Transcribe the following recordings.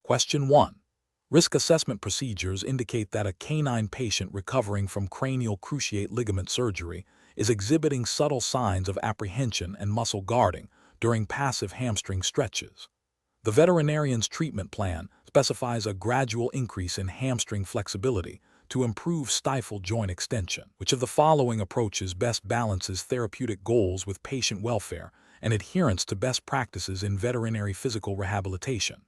Question 1. Risk assessment procedures indicate that a canine patient recovering from cranial cruciate ligament surgery is exhibiting subtle signs of apprehension and muscle guarding during passive hamstring stretches. The veterinarian's treatment plan specifies a gradual increase in hamstring flexibility to improve stifle joint extension. Which of the following approaches best balances therapeutic goals with patient welfare and adherence to best practices in veterinary physical rehabilitation?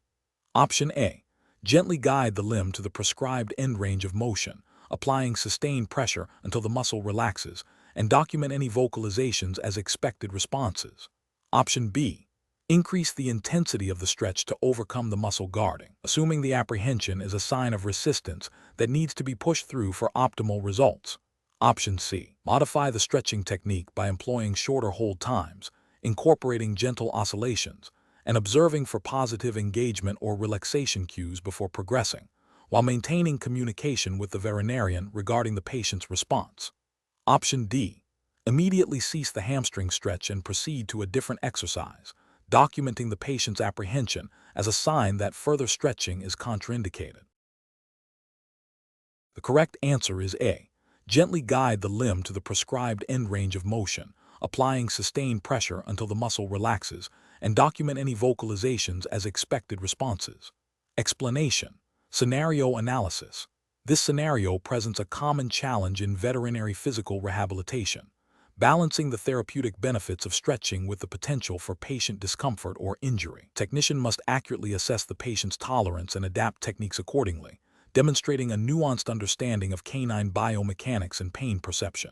Option A. Gently guide the limb to the prescribed end range of motion, applying sustained pressure until the muscle relaxes, and document any vocalizations as expected responses. Option B. Increase the intensity of the stretch to overcome the muscle guarding, assuming the apprehension is a sign of resistance that needs to be pushed through for optimal results. Option C. Modify the stretching technique by employing shorter hold times, incorporating gentle oscillations, and observing for positive engagement or relaxation cues before progressing, while maintaining communication with the veterinarian regarding the patient's response. Option D. Immediately cease the hamstring stretch and proceed to a different exercise, documenting the patient's apprehension as a sign that further stretching is contraindicated. The correct answer is A. Gently guide the limb to the prescribed end range of motion, applying sustained pressure until the muscle relaxes, and document any vocalizations as expected responses. Explanation. Scenario analysis. This scenario presents a common challenge in veterinary physical rehabilitation, balancing the therapeutic benefits of stretching with the potential for patient discomfort or injury. Technician must accurately assess the patient's tolerance and adapt techniques accordingly, demonstrating a nuanced understanding of canine biomechanics and pain perception.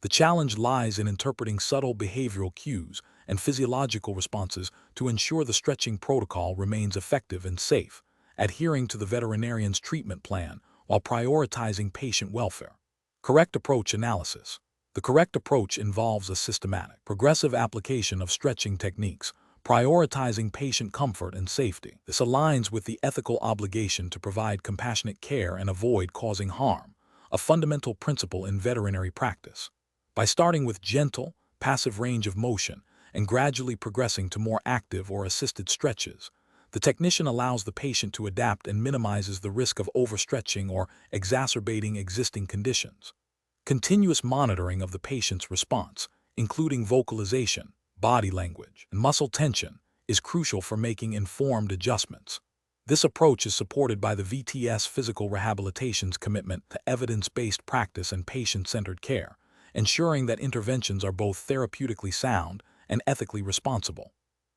The challenge lies in interpreting subtle behavioral cues and physiological responses to ensure the stretching protocol remains effective and safe, adhering to the veterinarian's treatment plan while prioritizing patient welfare. Correct approach analysis. The correct approach involves a systematic, progressive application of stretching techniques, prioritizing patient comfort and safety. This aligns with the ethical obligation to provide compassionate care and avoid causing harm, a fundamental principle in veterinary practice. By starting with gentle, passive range of motion and gradually progressing to more active or assisted stretches, the technician allows the patient to adapt and minimizes the risk of overstretching or exacerbating existing conditions. Continuous monitoring of the patient's response, including vocalization, body language, and muscle tension, is crucial for making informed adjustments. This approach is supported by the VTS Physical Rehabilitation's commitment to evidence-based practice and patient-centered care, ensuring that interventions are both therapeutically sound and ethically responsible.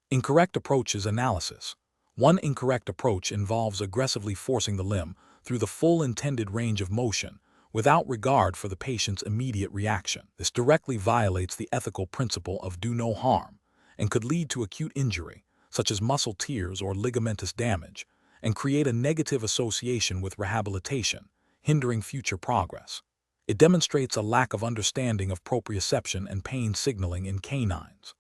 Incorrect approaches analysis. One incorrect approach involves aggressively forcing the limb through the full intended range of motion, without regard for the patient's immediate reaction. This directly violates the ethical principle of do no harm and could lead to acute injury, such as muscle tears or ligamentous damage, and create a negative association with rehabilitation, hindering future progress. It demonstrates a lack of understanding of proprioception and pain signaling in canines.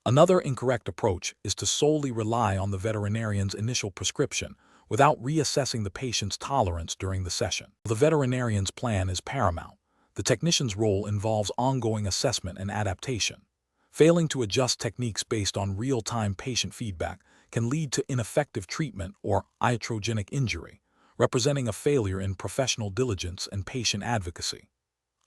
Another incorrect approach is to solely rely on the veterinarian's initial prescription without reassessing the patient's tolerance during the session. The veterinarian's plan is paramount. The technician's role involves ongoing assessment and adaptation. Failing to adjust techniques based on real-time patient feedback can lead to ineffective treatment or iatrogenic injury, representing a failure in professional diligence and patient advocacy.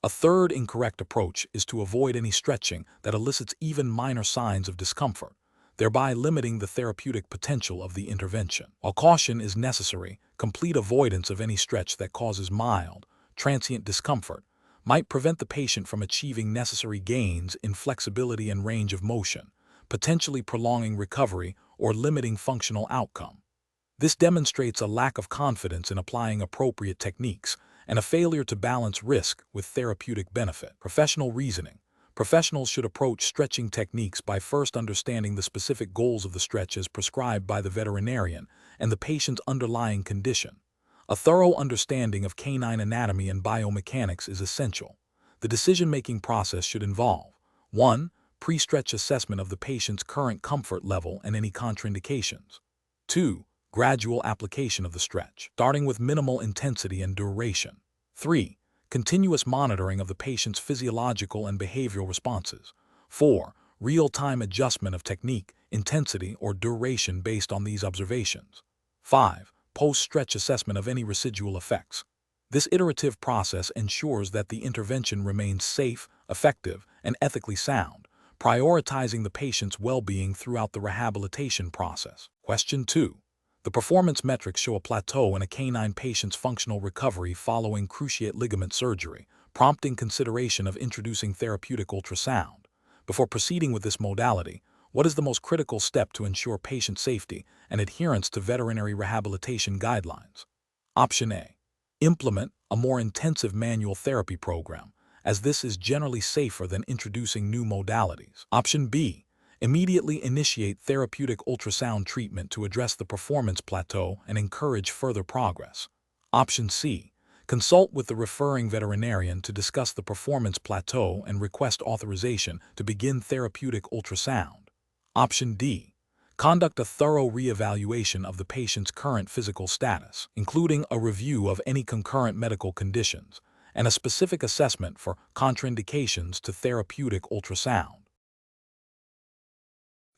A third incorrect approach is to avoid any stretching that elicits even minor signs of discomfort, thereby limiting the therapeutic potential of the intervention. While caution is necessary, complete avoidance of any stretch that causes mild, transient discomfort might prevent the patient from achieving necessary gains in flexibility and range of motion, potentially prolonging recovery or limiting functional outcome. This demonstrates a lack of confidence in applying appropriate techniques and a failure to balance risk with therapeutic benefit. Professional reasoning. Professionals should approach stretching techniques by first understanding the specific goals of the stretch as prescribed by the veterinarian and the patient's underlying condition. A thorough understanding of canine anatomy and biomechanics is essential. The decision-making process should involve 1. Pre-stretch assessment of the patient's current comfort level and any contraindications. 2. Gradual application of the stretch, starting with minimal intensity and duration. 3. Continuous monitoring of the patient's physiological and behavioral responses. 4. Real-time adjustment of technique, intensity, or duration based on these observations. 5. post-stretch assessment of any residual effects. This iterative process ensures that the intervention remains safe, effective, and ethically sound, prioritizing the patient's well-being throughout the rehabilitation process. Question 2. The performance metrics show a plateau in a canine patient's functional recovery following cruciate ligament surgery, prompting consideration of introducing therapeutic ultrasound. Before proceeding with this modality, what is the most critical step to ensure patient safety and adherence to veterinary rehabilitation guidelines? Option A. Implement a more intensive manual therapy program, as this is generally safer than introducing new modalities. Option B. Immediately initiate therapeutic ultrasound treatment to address the performance plateau and encourage further progress. Option C. Consult with the referring veterinarian to discuss the performance plateau and request authorization to begin therapeutic ultrasound. Option D. Conduct a thorough reevaluation of the patient's current physical status, including a review of any concurrent medical conditions and a specific assessment for contraindications to therapeutic ultrasound.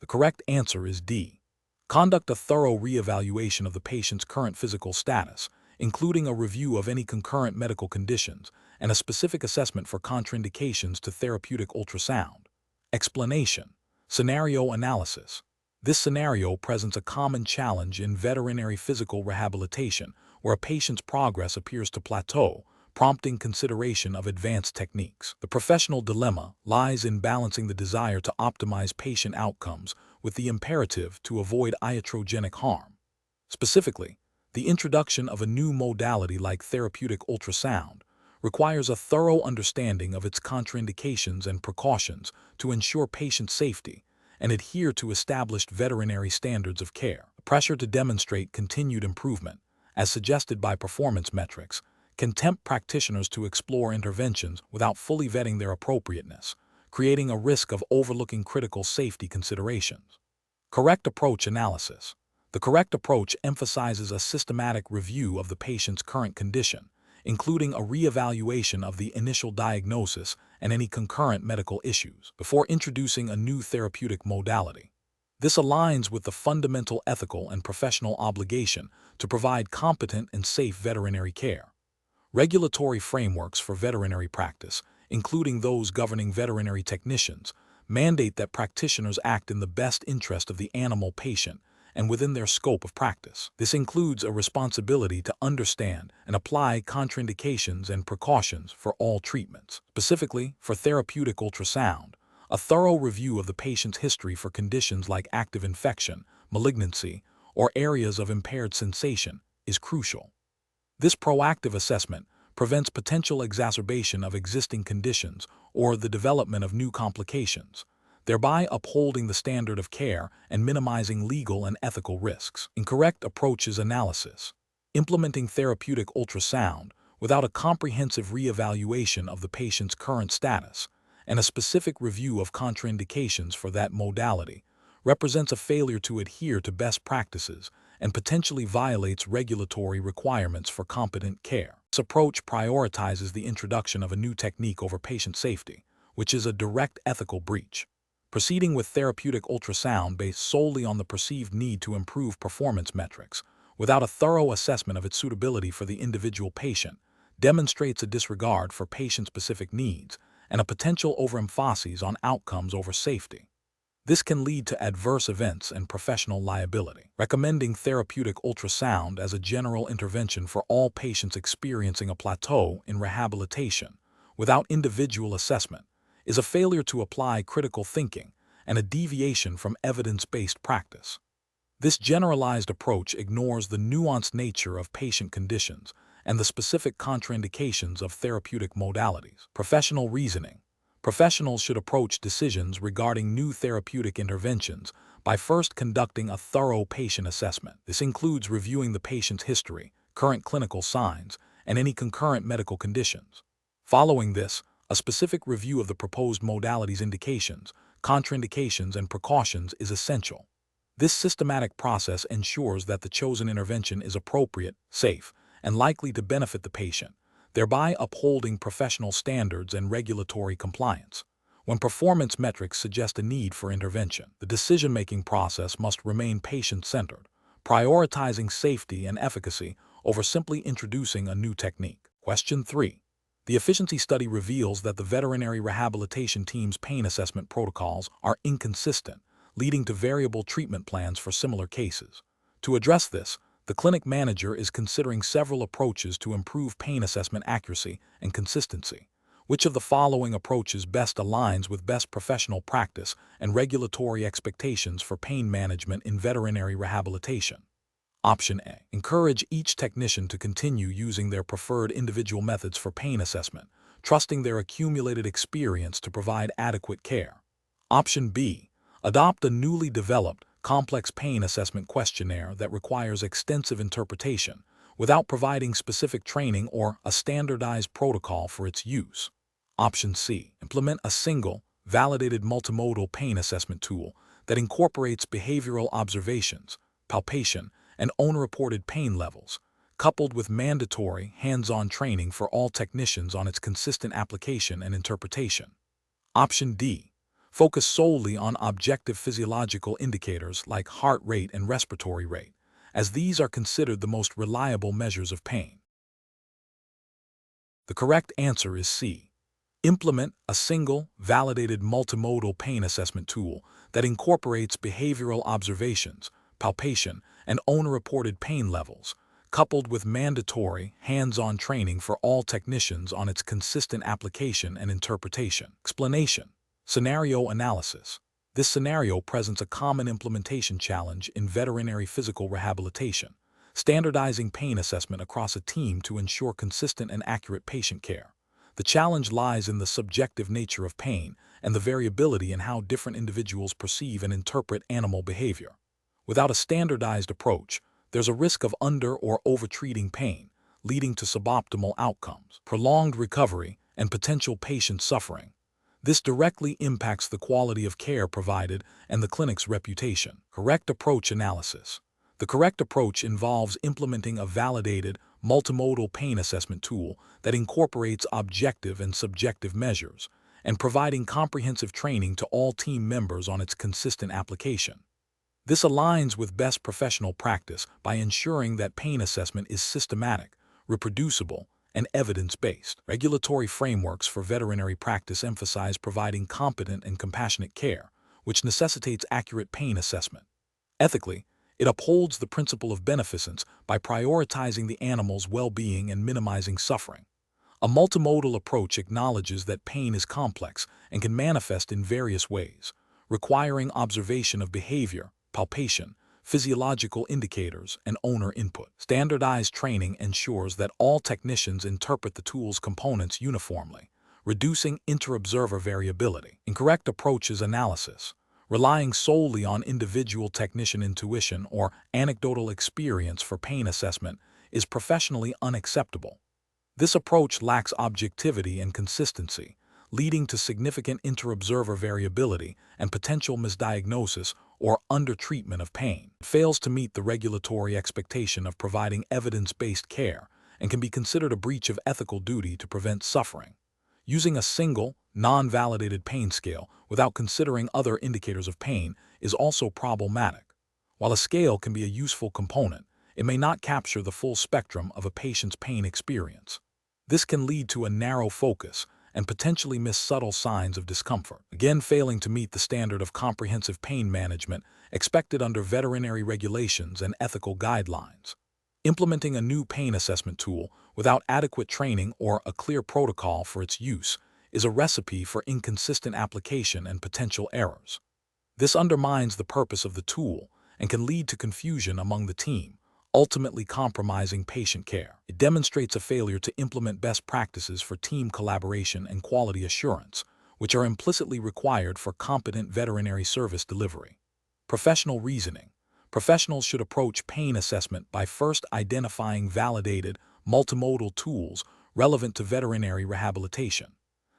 The correct answer is D. Conduct a thorough reevaluation of the patient's current physical status, including a review of any concurrent medical conditions and a specific assessment for contraindications to therapeutic ultrasound. Explanation. Scenario analysis. This scenario presents a common challenge in veterinary physical rehabilitation, where a patient's progress appears to plateau, prompting consideration of advanced techniques. The professional dilemma lies in balancing the desire to optimize patient outcomes with the imperative to avoid iatrogenic harm. Specifically, the introduction of a new modality like therapeutic ultrasound requires a thorough understanding of its contraindications and precautions to ensure patient safety and adhere to established veterinary standards of care. The pressure to demonstrate continued improvement, as suggested by performance metrics, can tempt practitioners to explore interventions without fully vetting their appropriateness, creating a risk of overlooking critical safety considerations. Correct approach analysis. The correct approach emphasizes a systematic review of the patient's current condition, including a reevaluation of the initial diagnosis and any concurrent medical issues, before introducing a new therapeutic modality. This aligns with the fundamental ethical and professional obligation to provide competent and safe veterinary care. Regulatory frameworks for veterinary practice, including those governing veterinary technicians, mandate that practitioners act in the best interest of the animal patient and within their scope of practice. This includes a responsibility to understand and apply contraindications and precautions for all treatments. Specifically, for therapeutic ultrasound, a thorough review of the patient's history for conditions like active infection, malignancy, or areas of impaired sensation is crucial. This proactive assessment prevents potential exacerbation of existing conditions or the development of new complications, thereby upholding the standard of care and minimizing legal and ethical risks. Incorrect approaches analysis. Implementing therapeutic ultrasound without a comprehensive reevaluation of the patient's current status and a specific review of contraindications for that modality represents a failure to adhere to best practices and potentially violates regulatory requirements for competent care. This approach prioritizes the introduction of a new technique over patient safety, which is a direct ethical breach. Proceeding with therapeutic ultrasound based solely on the perceived need to improve performance metrics, without a thorough assessment of its suitability for the individual patient, demonstrates a disregard for patient-specific needs and a potential overemphasis on outcomes over safety. This can lead to adverse events and professional liability. Recommending therapeutic ultrasound as a general intervention for all patients experiencing a plateau in rehabilitation, without individual assessment, is a failure to apply critical thinking and a deviation from evidence-based practice. This generalized approach ignores the nuanced nature of patient conditions and the specific contraindications of therapeutic modalities. Professional reasoning. Professionals should approach decisions regarding new therapeutic interventions by first conducting a thorough patient assessment. This includes reviewing the patient's history, current clinical signs, and any concurrent medical conditions. Following this, a specific review of the proposed modality's indications, contraindications, and precautions is essential. This systematic process ensures that the chosen intervention is appropriate, safe, and likely to benefit the patient, thereby upholding professional standards and regulatory compliance. When performance metrics suggest a need for intervention, the decision-making process must remain patient-centered, prioritizing safety and efficacy over simply introducing a new technique. Question 3. The efficiency study reveals that the veterinary rehabilitation team's pain assessment protocols are inconsistent, leading to variable treatment plans for similar cases. To address this, the clinic manager is considering several approaches to improve pain assessment accuracy and consistency. Which of the following approaches best aligns with best professional practice and regulatory expectations for pain management in veterinary rehabilitation? Option A. Encourage each technician to continue using their preferred individual methods for pain assessment, trusting their accumulated experience to provide adequate care. Option B. Adopt a newly developed, complex pain assessment questionnaire that requires extensive interpretation, without providing specific training or a standardized protocol for its use. Option C. Implement a single, validated multimodal pain assessment tool that incorporates behavioral observations, palpation, and owner-reported pain levels, coupled with mandatory, hands-on training for all technicians on its consistent application and interpretation. Option D. Focus solely on objective physiological indicators like heart rate and respiratory rate, as these are considered the most reliable measures of pain. The correct answer is C. Implement a single, validated multimodal pain assessment tool that incorporates behavioral observations, palpation, and owner-reported pain levels, coupled with mandatory, hands-on training for all technicians on its consistent application and interpretation. Explanation. Scenario analysis. This scenario presents a common implementation challenge in veterinary physical rehabilitation, standardizing pain assessment across a team to ensure consistent and accurate patient care. The challenge lies in the subjective nature of pain and the variability in how different individuals perceive and interpret animal behavior. Without a standardized approach, there's a risk of under- or over-treating pain, leading to suboptimal outcomes, prolonged recovery, and potential patient suffering. This directly impacts the quality of care provided and the clinic's reputation. Correct approach analysis. The correct approach involves implementing a validated, multimodal pain assessment tool that incorporates objective and subjective measures, and providing comprehensive training to all team members on its consistent application. This aligns with best professional practice by ensuring that pain assessment is systematic, reproducible, and evidence-based. Regulatory frameworks for veterinary practice emphasize providing competent and compassionate care, which necessitates accurate pain assessment. Ethically, it upholds the principle of beneficence by prioritizing the animal's well-being and minimizing suffering. A multimodal approach acknowledges that pain is complex and can manifest in various ways, requiring observation of behavior, palpation, physiological indicators, and owner input. Standardized training ensures that all technicians interpret the tool's components uniformly, reducing inter-observer variability. Incorrect approaches analysis. Relying solely on individual technician intuition or anecdotal experience for pain assessment is professionally unacceptable. This approach lacks objectivity and consistency, leading to significant inter-observer variability and potential misdiagnosis or undertreatment of pain. It fails to meet the regulatory expectation of providing evidence-based care and can be considered a breach of ethical duty to prevent suffering. Using a single, non-validated pain scale without considering other indicators of pain is also problematic. While a scale can be a useful component, it may not capture the full spectrum of a patient's pain experience. This can lead to a narrow focus and potentially miss subtle signs of discomfort, again failing to meet the standard of comprehensive pain management expected under veterinary regulations and ethical guidelines. Implementing a new pain assessment tool without adequate training or a clear protocol for its use is a recipe for inconsistent application and potential errors. This undermines the purpose of the tool and can lead to confusion among the team, ultimately compromising patient care. It demonstrates a failure to implement best practices for team collaboration and quality assurance, which are implicitly required for competent veterinary service delivery. Professional reasoning. Professionals should approach pain assessment by first identifying validated, multimodal tools relevant to veterinary rehabilitation.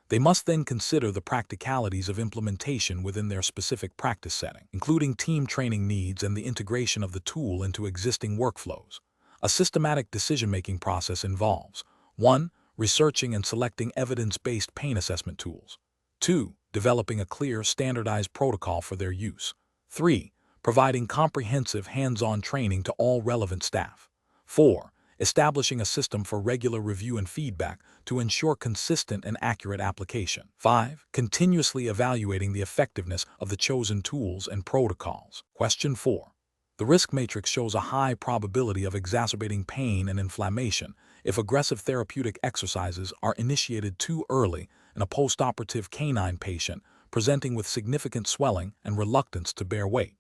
They must then consider the practicalities of implementation within their specific practice setting, including team training needs and the integration of the tool into existing workflows. A systematic decision-making process involves 1. Researching and selecting evidence-based pain assessment tools. 2. Developing a clear, standardized protocol for their use. 3. providing comprehensive hands-on training to all relevant staff. 4. Establishing a system for regular review and feedback to ensure consistent and accurate application. 5. Continuously evaluating the effectiveness of the chosen tools and protocols. Question 4. The risk matrix shows a high probability of exacerbating pain and inflammation if aggressive therapeutic exercises are initiated too early in a postoperative canine patient presenting with significant swelling and reluctance to bear weight.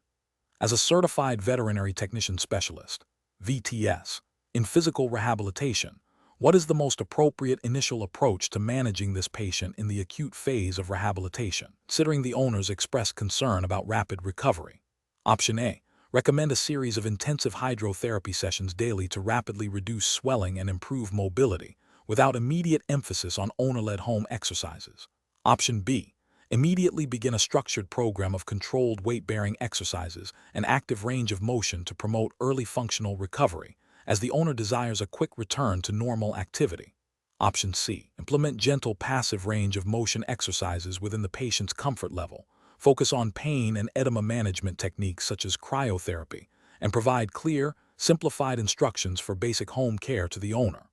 As a certified veterinary technician specialist, VTS, in physical rehabilitation, what is the most appropriate initial approach to managing this patient in the acute phase of rehabilitation, considering the owner's expressed concern about rapid recovery? Option A. Recommend a series of intensive hydrotherapy sessions daily to rapidly reduce swelling and improve mobility, without immediate emphasis on owner-led home exercises. Option B. Immediately begin a structured program of controlled weight-bearing exercises and active range of motion to promote early functional recovery, as the owner desires a quick return to normal activity. Option C. Implement gentle passive range of motion exercises within the patient's comfort level. Focus on pain and edema management techniques such as cryotherapy, and provide clear, simplified instructions for basic home care to the owner.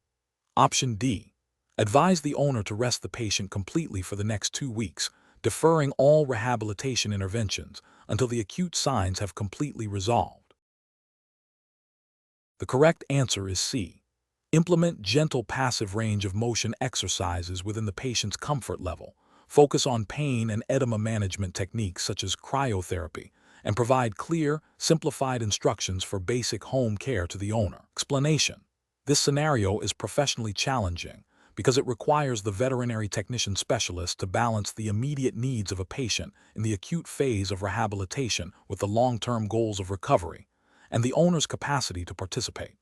Option D. Advise the owner to rest the patient completely for the next 2 weeks, deferring all rehabilitation interventions until the acute signs have completely resolved. The correct answer is C. Implement gentle passive range of motion exercises within the patient's comfort level. Focus on pain and edema management techniques such as cryotherapy, and provide clear, simplified instructions for basic home care to the owner. Explanation: this scenario is professionally challenging because it requires the veterinary technician specialist to balance the immediate needs of a patient in the acute phase of rehabilitation with the long-term goals of recovery, and the owner's capacity to participate.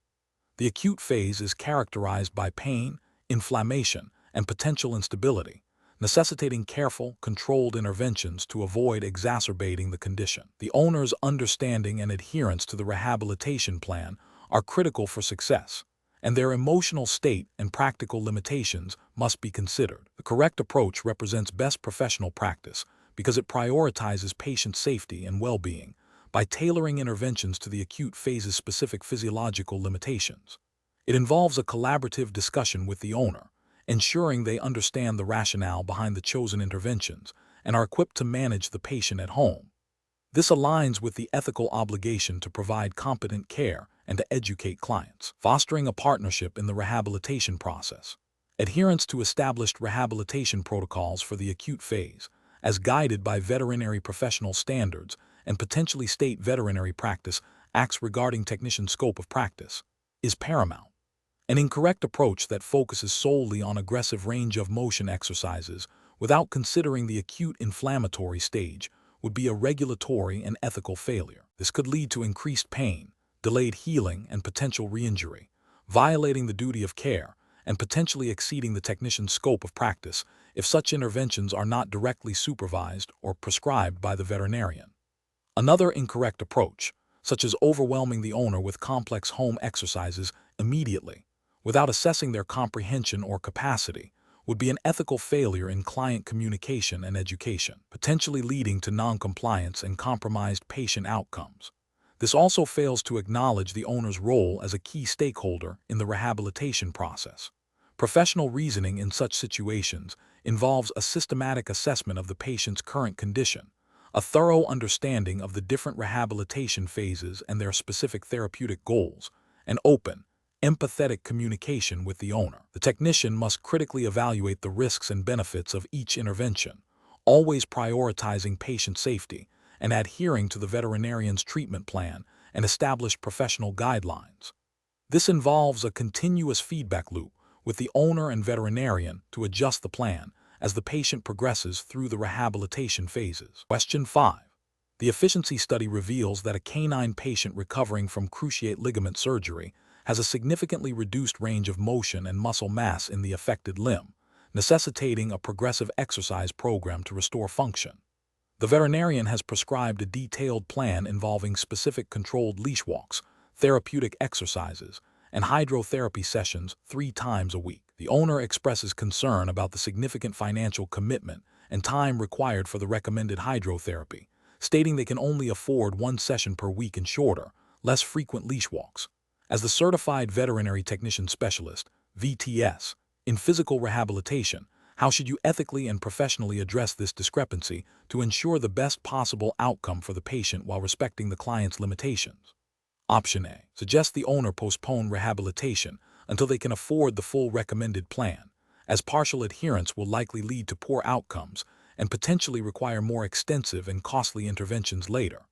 The acute phase is characterized by pain, inflammation, and potential instability, necessitating careful, controlled interventions to avoid exacerbating the condition. The owner's understanding and adherence to the rehabilitation plan are critical for success, and their emotional state and practical limitations must be considered. The correct approach represents best professional practice because it prioritizes patient safety and well-being by tailoring interventions to the acute phase's specific physiological limitations. It involves a collaborative discussion with the owner, ensuring they understand the rationale behind the chosen interventions and are equipped to manage the patient at home. This aligns with the ethical obligation to provide competent care and to educate clients, fostering a partnership in the rehabilitation process. Adherence to established rehabilitation protocols for the acute phase, as guided by veterinary professional standards and potentially state veterinary practice acts regarding technician scope of practice, is paramount. An incorrect approach that focuses solely on aggressive range of motion exercises without considering the acute inflammatory stage would be a regulatory and ethical failure. This could lead to increased pain, delayed healing, and potential re-injury, violating the duty of care and potentially exceeding the technician's scope of practice if such interventions are not directly supervised or prescribed by the veterinarian. Another incorrect approach, such as overwhelming the owner with complex home exercises immediately, without assessing their comprehension or capacity, would be an ethical failure in client communication and education, potentially leading to non-compliance and compromised patient outcomes. This also fails to acknowledge the owner's role as a key stakeholder in the rehabilitation process. Professional reasoning in such situations involves a systematic assessment of the patient's current condition, a thorough understanding of the different rehabilitation phases and their specific therapeutic goals, and open, empathetic communication with the owner. The technician must critically evaluate the risks and benefits of each intervention, always prioritizing patient safety and adhering to the veterinarian's treatment plan and established professional guidelines. This involves a continuous feedback loop with the owner and veterinarian to adjust the plan as the patient progresses through the rehabilitation phases. Question 5. The efficiency study reveals that a canine patient recovering from cruciate ligament surgery has a significantly reduced range of motion and muscle mass in the affected limb, necessitating a progressive exercise program to restore function. The veterinarian has prescribed a detailed plan involving specific controlled leash walks, therapeutic exercises, and hydrotherapy sessions 3 times a week. The owner expresses concern about the significant financial commitment and time required for the recommended hydrotherapy, stating they can only afford one session per week and shorter, less frequent leash walks. As the Certified Veterinary Technician Specialist, VTS, in physical rehabilitation, how should you ethically and professionally address this discrepancy to ensure the best possible outcome for the patient while respecting the client's limitations? Option A. Suggest the owner postpone rehabilitation until they can afford the full recommended plan, as partial adherence will likely lead to poor outcomes and potentially require more extensive and costly interventions later.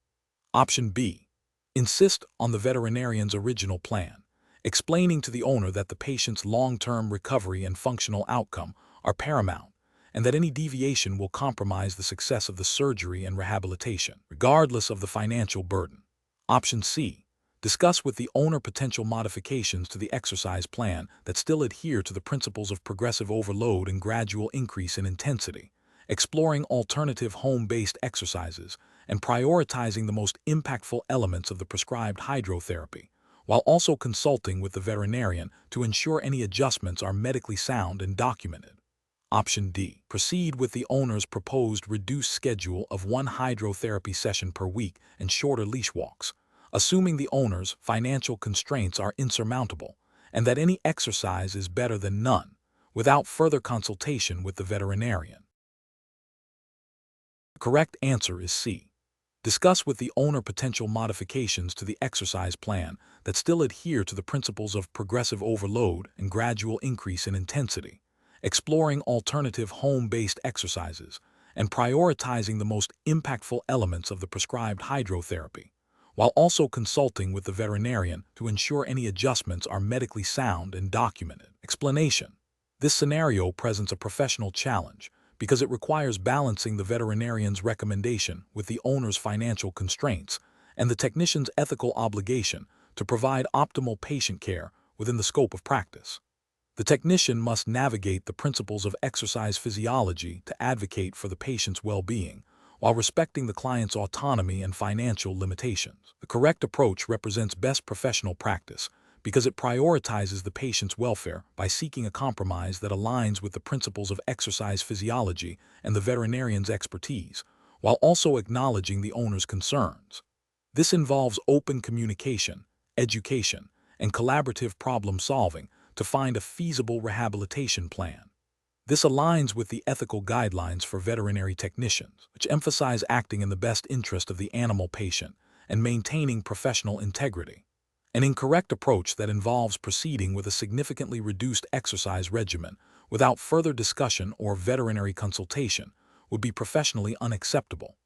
Option B. Insist on the veterinarian's original plan, explaining to the owner that the patient's long-term recovery and functional outcome are paramount, and that any deviation will compromise the success of the surgery and rehabilitation, regardless of the financial burden. Option C. Discuss with the owner potential modifications to the exercise plan that still adhere to the principles of progressive overload and gradual increase in intensity, exploring alternative home-based exercises and prioritizing the most impactful elements of the prescribed hydrotherapy, while also consulting with the veterinarian to ensure any adjustments are medically sound and documented. Option D. Proceed with the owner's proposed reduced schedule of one hydrotherapy session per week and shorter leash walks, assuming the owner's financial constraints are insurmountable and that any exercise is better than none, without further consultation with the veterinarian. The correct answer is C. Discuss with the owner potential modifications to the exercise plan that still adhere to the principles of progressive overload and gradual increase in intensity, exploring alternative home-based exercises, and prioritizing the most impactful elements of the prescribed hydrotherapy, while also consulting with the veterinarian to ensure any adjustments are medically sound and documented. Explanation. This scenario presents a professional challenge because it requires balancing the veterinarian's recommendation with the owner's financial constraints and the technician's ethical obligation to provide optimal patient care within the scope of practice. The technician must navigate the principles of exercise physiology to advocate for the patient's well-being, while respecting the client's autonomy and financial limitations. The correct approach represents best professional practice because it prioritizes the patient's welfare by seeking a compromise that aligns with the principles of exercise physiology and the veterinarian's expertise, while also acknowledging the owner's concerns. This involves open communication, education, and collaborative problem-solving to find a feasible rehabilitation plan. This aligns with the ethical guidelines for veterinary technicians, which emphasize acting in the best interest of the animal patient and maintaining professional integrity. An incorrect approach that involves proceeding with a significantly reduced exercise regimen without further discussion or veterinary consultation would be professionally unacceptable.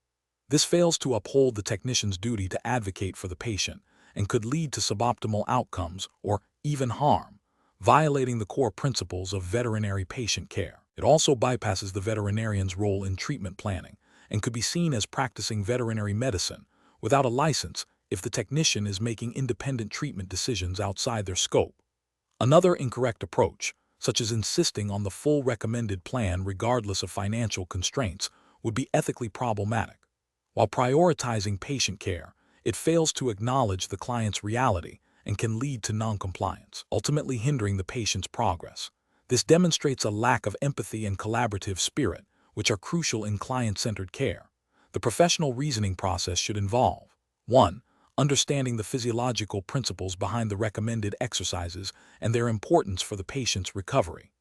This fails to uphold the technician's duty to advocate for the patient and could lead to suboptimal outcomes or even harm, violating the core principles of veterinary patient care. It also bypasses the veterinarian's role in treatment planning and could be seen as practicing veterinary medicine without a license if the technician is making independent treatment decisions outside their scope. Another incorrect approach, such as insisting on the full recommended plan regardless of financial constraints, would be ethically problematic. While prioritizing patient care, it fails to acknowledge the client's reality and can lead to noncompliance, ultimately hindering the patient's progress. This demonstrates a lack of empathy and collaborative spirit, which are crucial in client-centered care. The professional reasoning process should involve 1. Understanding the physiological principles behind the recommended exercises and their importance for the patient's recovery.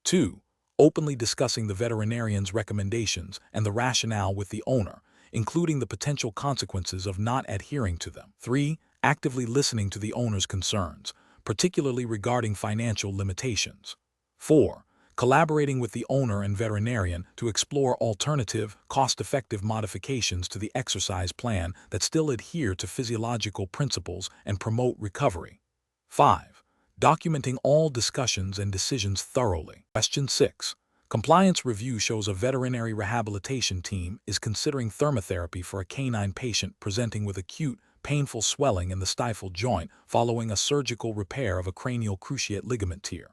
2. Openly discussing the veterinarian's recommendations and the rationale with the owner, including the potential consequences of not adhering to them. 3. Actively listening to the owner's concerns, particularly regarding financial limitations. 4. Collaborating with the owner and veterinarian to explore alternative, cost-effective modifications to the exercise plan that still adhere to physiological principles and promote recovery. 5. Documenting all discussions and decisions thoroughly. Question 6. Compliance review shows a veterinary rehabilitation team is considering thermotherapy for a canine patient presenting with acute, painful swelling in the stifle joint following a surgical repair of a cranial cruciate ligament tear.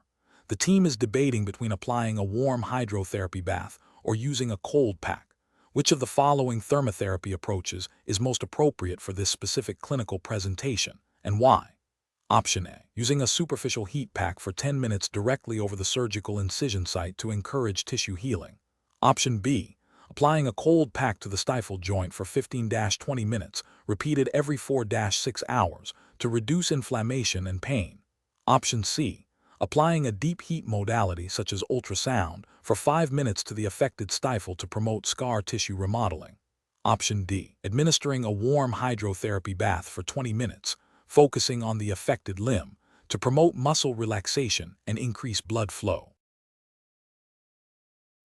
The team is debating between applying a warm hydrotherapy bath or using a cold pack. Which of the following thermotherapy approaches is most appropriate for this specific clinical presentation, and why? Option A. Using a superficial heat pack for 10 minutes directly over the surgical incision site to encourage tissue healing. Option B. applying a cold pack to the stifled joint for 15-20 minutes, repeated every 4-6 hours, to reduce inflammation and pain. Option C. Applying a deep heat modality such as ultrasound for 5 minutes to the affected stifle to promote scar tissue remodeling. Option D. Administering a warm hydrotherapy bath for 20 minutes, focusing on the affected limb, to promote muscle relaxation and increase blood flow.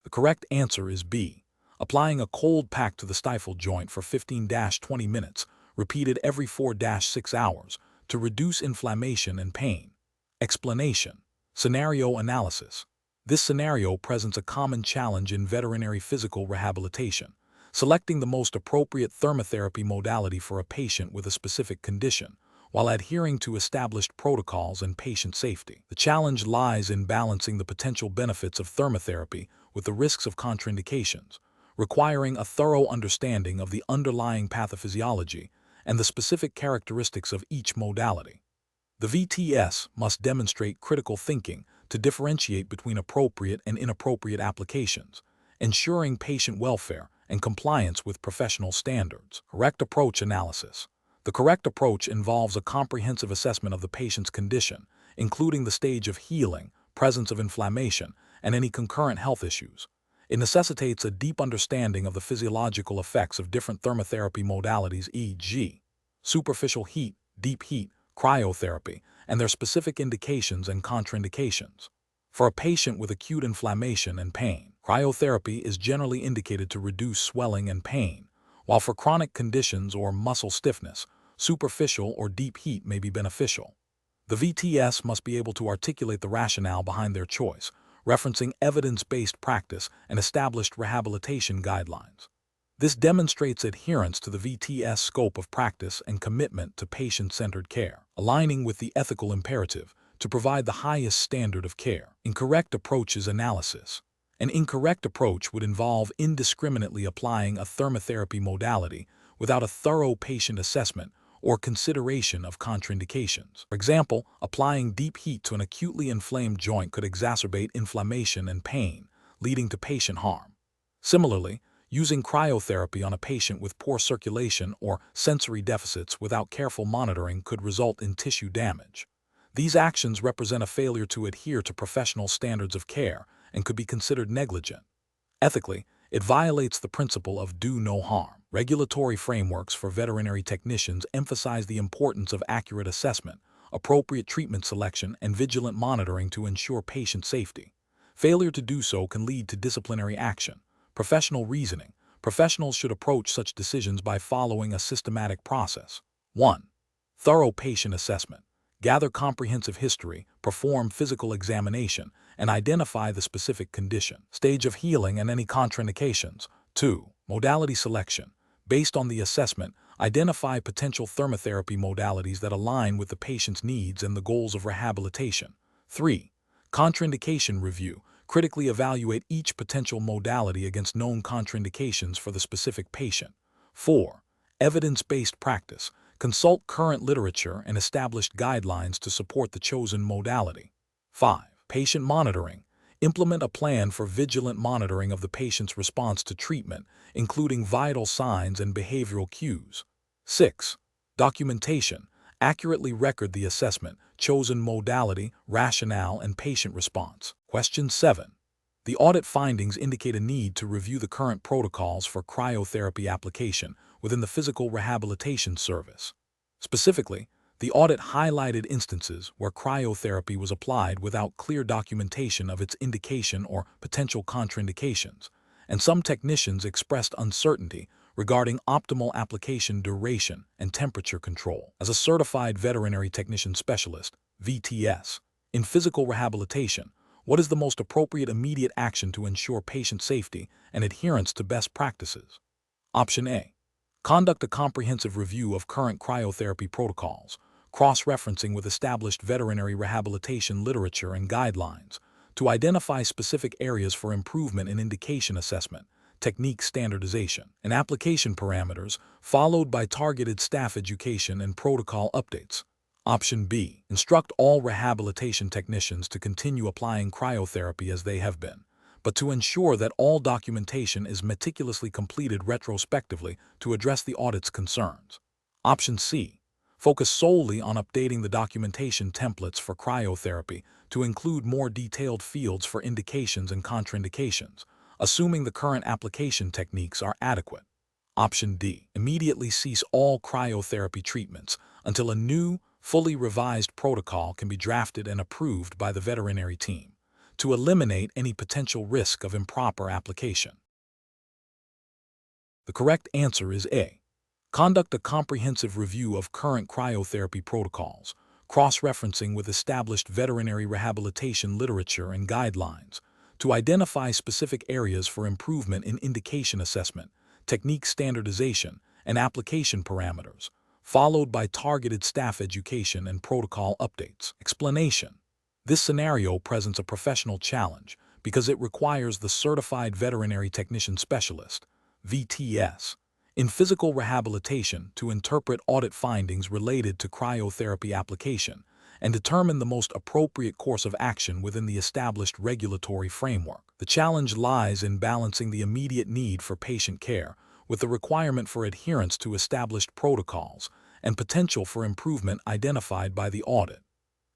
The correct answer is B. Applying a cold pack to the stifled joint for 15-20 minutes, repeated every 4-6 hours, to reduce inflammation and pain. Explanation. Scenario analysis. This scenario presents a common challenge in veterinary physical rehabilitation, selecting the most appropriate thermotherapy modality for a patient with a specific condition, while adhering to established protocols and patient safety. The challenge lies in balancing the potential benefits of thermotherapy with the risks of contraindications, requiring a thorough understanding of the underlying pathophysiology and the specific characteristics of each modality. The VTS must demonstrate critical thinking to differentiate between appropriate and inappropriate applications, ensuring patient welfare and compliance with professional standards. Correct approach analysis. The correct approach involves a comprehensive assessment of the patient's condition, including the stage of healing, presence of inflammation, and any concurrent health issues. It necessitates a deep understanding of the physiological effects of different thermotherapy modalities, e.g., superficial heat, deep heat, cryotherapy, and their specific indications and contraindications. For a patient with acute inflammation and pain, cryotherapy is generally indicated to reduce swelling and pain, while for chronic conditions or muscle stiffness, superficial or deep heat may be beneficial. The VTS must be able to articulate the rationale behind their choice, referencing evidence-based practice and established rehabilitation guidelines. This demonstrates adherence to the VTS scope of practice and commitment to patient-centered care, aligning with the ethical imperative to provide the highest standard of care. Incorrect approaches analysis. An incorrect approach would involve indiscriminately applying a thermotherapy modality without a thorough patient assessment or consideration of contraindications. For example, applying deep heat to an acutely inflamed joint could exacerbate inflammation and pain, leading to patient harm. Similarly, using cryotherapy on a patient with poor circulation or sensory deficits without careful monitoring could result in tissue damage. These actions represent a failure to adhere to professional standards of care and could be considered negligent. Ethically, it violates the principle of do no harm. Regulatory frameworks for veterinary technicians emphasize the importance of accurate assessment, appropriate treatment selection, and vigilant monitoring to ensure patient safety. Failure to do so can lead to disciplinary action. Professional reasoning. Professionals should approach such decisions by following a systematic process. 1. Thorough patient assessment. Gather comprehensive history, perform physical examination, and identify the specific condition, stage of healing, and any contraindications. 2. Modality selection. Based on the assessment, identify potential thermotherapy modalities that align with the patient's needs and the goals of rehabilitation. 3. Contraindication review. Critically evaluate each potential modality against known contraindications for the specific patient. 4. Evidence-based practice. Consult current literature and established guidelines to support the chosen modality. 5. Patient monitoring. Implement a plan for vigilant monitoring of the patient's response to treatment, including vital signs and behavioral cues. 6. Documentation. Accurately record the assessment, chosen modality, rationale, and patient response. Question 7. The audit findings indicate a need to review the current protocols for cryotherapy application within the physical rehabilitation service. Specifically, the audit highlighted instances where cryotherapy was applied without clear documentation of its indication or potential contraindications, and some technicians expressed uncertainty regarding optimal application duration and temperature control. As a certified veterinary technician specialist, VTS, in physical rehabilitation, what is the most appropriate immediate action to ensure patient safety and adherence to best practices? Option A. Conduct a comprehensive review of current cryotherapy protocols, cross-referencing with established veterinary rehabilitation literature and guidelines, to identify specific areas for improvement in indication assessment, technique standardization, and application parameters, followed by targeted staff education and protocol updates. Option B. Instruct all rehabilitation technicians to continue applying cryotherapy as they have been, but to ensure that all documentation is meticulously completed retrospectively to address the audit's concerns. Option C. Focus solely on updating the documentation templates for cryotherapy to include more detailed fields for indications and contraindications, assuming the current application techniques are adequate. Option D. Immediately cease all cryotherapy treatments until a new, fully revised protocol can be drafted and approved by the veterinary team to eliminate any potential risk of improper application. The correct answer is A. Conduct a comprehensive review of current cryotherapy protocols, cross-referencing with established veterinary rehabilitation literature and guidelines, to identify specific areas for improvement in indication assessment, technique standardization, and application parameters, followed by targeted staff education and protocol updates. Explanation. This scenario presents a professional challenge because it requires the Certified Veterinary Technician Specialist, VTS, in physical rehabilitation to interpret audit findings related to cryotherapy application and determine the most appropriate course of action within the established regulatory framework. The challenge lies in balancing the immediate need for patient care with the requirement for adherence to established protocols and potential for improvement identified by the audit.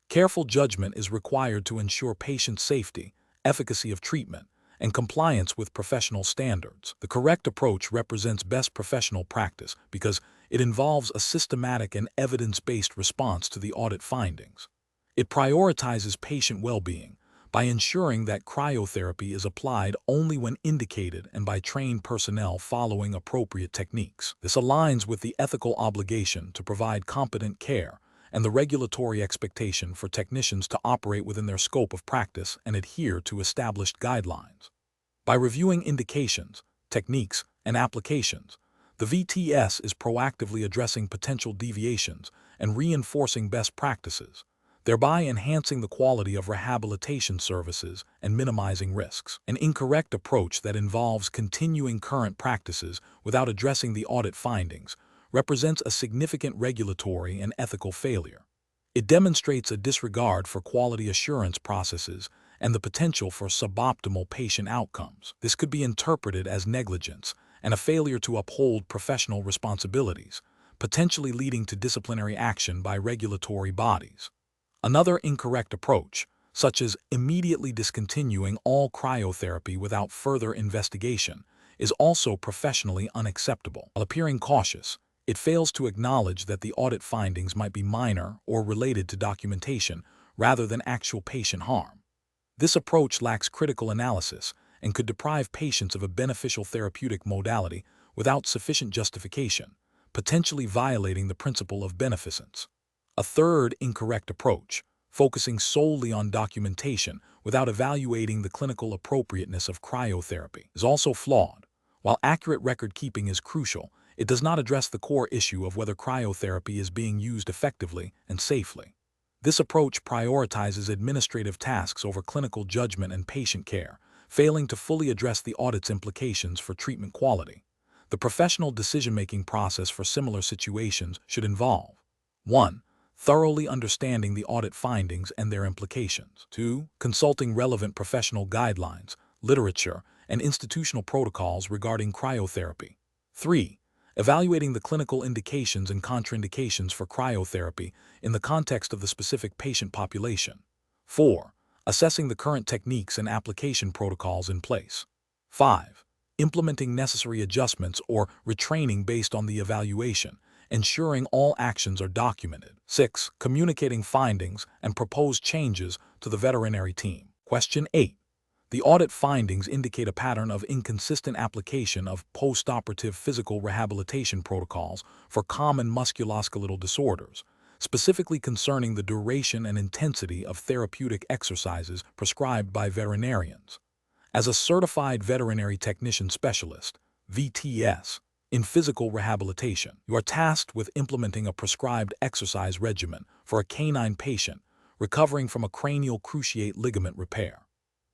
Careful judgment is required to ensure patient safety, efficacy of treatment, and compliance with professional standards. The correct approach represents best professional practice because it involves a systematic and evidence-based response to the audit findings. It prioritizes patient well-being by ensuring that cryotherapy is applied only when indicated and by trained personnel following appropriate techniques. This aligns with the ethical obligation to provide competent care and the regulatory expectation for technicians to operate within their scope of practice and adhere to established guidelines. By reviewing indications, techniques, and applications, the VTS is proactively addressing potential deviations and reinforcing best practices, thereby enhancing the quality of rehabilitation services and minimizing risks. An incorrect approach that involves continuing current practices without addressing the audit findings represents a significant regulatory and ethical failure. It demonstrates a disregard for quality assurance processes and the potential for suboptimal patient outcomes. This could be interpreted as negligence and a failure to uphold professional responsibilities, potentially leading to disciplinary action by regulatory bodies. Another incorrect approach, such as immediately discontinuing all cryotherapy without further investigation, is also professionally unacceptable. While appearing cautious, it fails to acknowledge that the audit findings might be minor or related to documentation rather than actual patient harm. This approach lacks critical analysis and could deprive patients of a beneficial therapeutic modality without sufficient justification, potentially violating the principle of beneficence. A third incorrect approach, focusing solely on documentation without evaluating the clinical appropriateness of cryotherapy, is also flawed. While accurate record-keeping is crucial, it does not address the core issue of whether cryotherapy is being used effectively and safely. This approach prioritizes administrative tasks over clinical judgment and patient care, failing to fully address the audit's implications for treatment quality. The professional decision-making process for similar situations should involve 1. Thoroughly understanding the audit findings and their implications. 2. Consulting relevant professional guidelines, literature, and institutional protocols regarding cryotherapy. 3. Evaluating the clinical indications and contraindications for cryotherapy in the context of the specific patient population. 4. Assessing the current techniques and application protocols in place. 5. Implementing necessary adjustments or retraining based on the evaluation, ensuring all actions are documented. 6. Communicating findings and proposed changes to the veterinary team. Question 8. The audit findings indicate a pattern of inconsistent application of post-operative physical rehabilitation protocols for common musculoskeletal disorders, specifically concerning the duration and intensity of therapeutic exercises prescribed by veterinarians. As a Certified Veterinary Technician Specialist, VTS, in physical rehabilitation, you are tasked with implementing a prescribed exercise regimen for a canine patient recovering from a cranial cruciate ligament repair.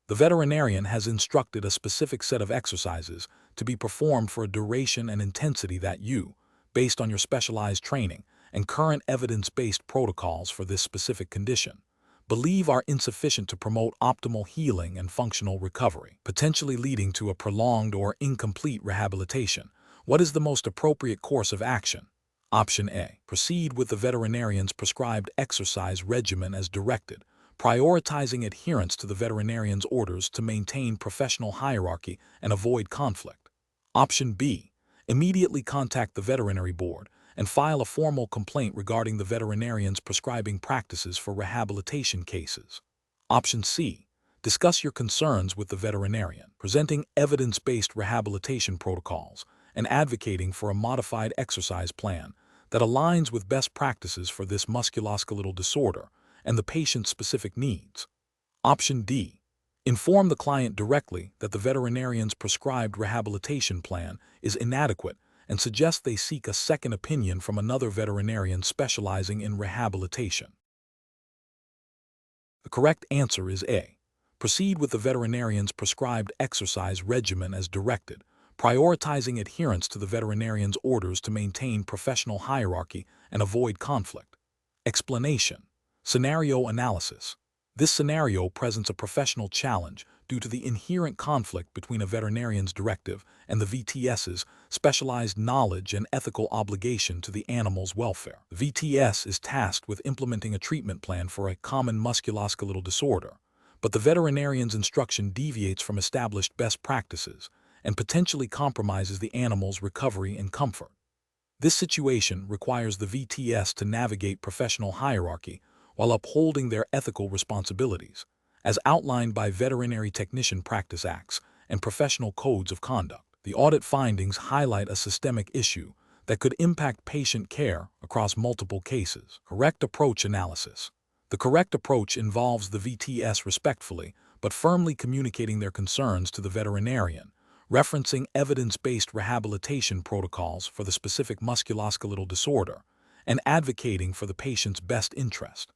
The veterinarian has instructed a specific set of exercises to be performed for a duration and intensity that you, based on your specialized training and current evidence-based protocols for this specific condition, believe are insufficient to promote optimal healing and functional recovery, potentially leading to a prolonged or incomplete rehabilitation. What is the most appropriate course of action? Option A. Proceed with the veterinarian's prescribed exercise regimen as directed, prioritizing adherence to the veterinarian's orders to maintain professional hierarchy and avoid conflict. Option B. Immediately contact the veterinary board and file a formal complaint regarding the veterinarian's prescribing practices for rehabilitation cases. Option C. Discuss your concerns with the veterinarian, presenting evidence-based rehabilitation protocols and advocating for a modified exercise plan that aligns with best practices for this musculoskeletal disorder and the patient's specific needs. Option D. Inform the client directly that the veterinarian's prescribed rehabilitation plan is inadequate and suggest they seek a second opinion from another veterinarian specializing in rehabilitation. The correct answer is A. Proceed with the veterinarian's prescribed exercise regimen as directed, prioritizing adherence to the veterinarian's orders to maintain professional hierarchy and avoid conflict. Explanation. Scenario analysis. This scenario presents a professional challenge due to the inherent conflict between a veterinarian's directive and the VTS's specialized knowledge and ethical obligation to the animal's welfare. The VTS is tasked with implementing a treatment plan for a common musculoskeletal disorder, but the veterinarian's instruction deviates from established best practices and potentially compromises the animal's recovery and comfort. This situation requires the VTS to navigate professional hierarchy while upholding their ethical responsibilities, as outlined by Veterinary Technician Practice Acts and professional codes of conduct. The audit findings highlight a systemic issue that could impact patient care across multiple cases. Correct approach analysis. The correct approach involves the VTS respectfully but firmly communicating their concerns to the veterinarian, referencing evidence-based rehabilitation protocols for the specific musculoskeletal disorder, and advocating for the patient's best interest.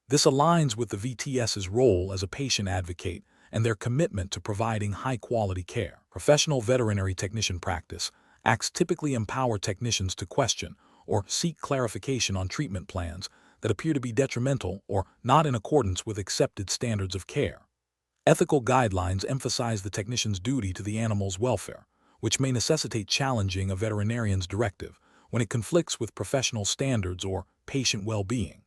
This aligns with the VTS's role as a patient advocate and their commitment to providing high-quality care. Professional veterinary technician practice acts typically empower technicians to question or seek clarification on treatment plans that appear to be detrimental or not in accordance with accepted standards of care. Ethical guidelines emphasize the technician's duty to the animal's welfare, which may necessitate challenging a veterinarian's directive when it conflicts with professional standards or patient well-being.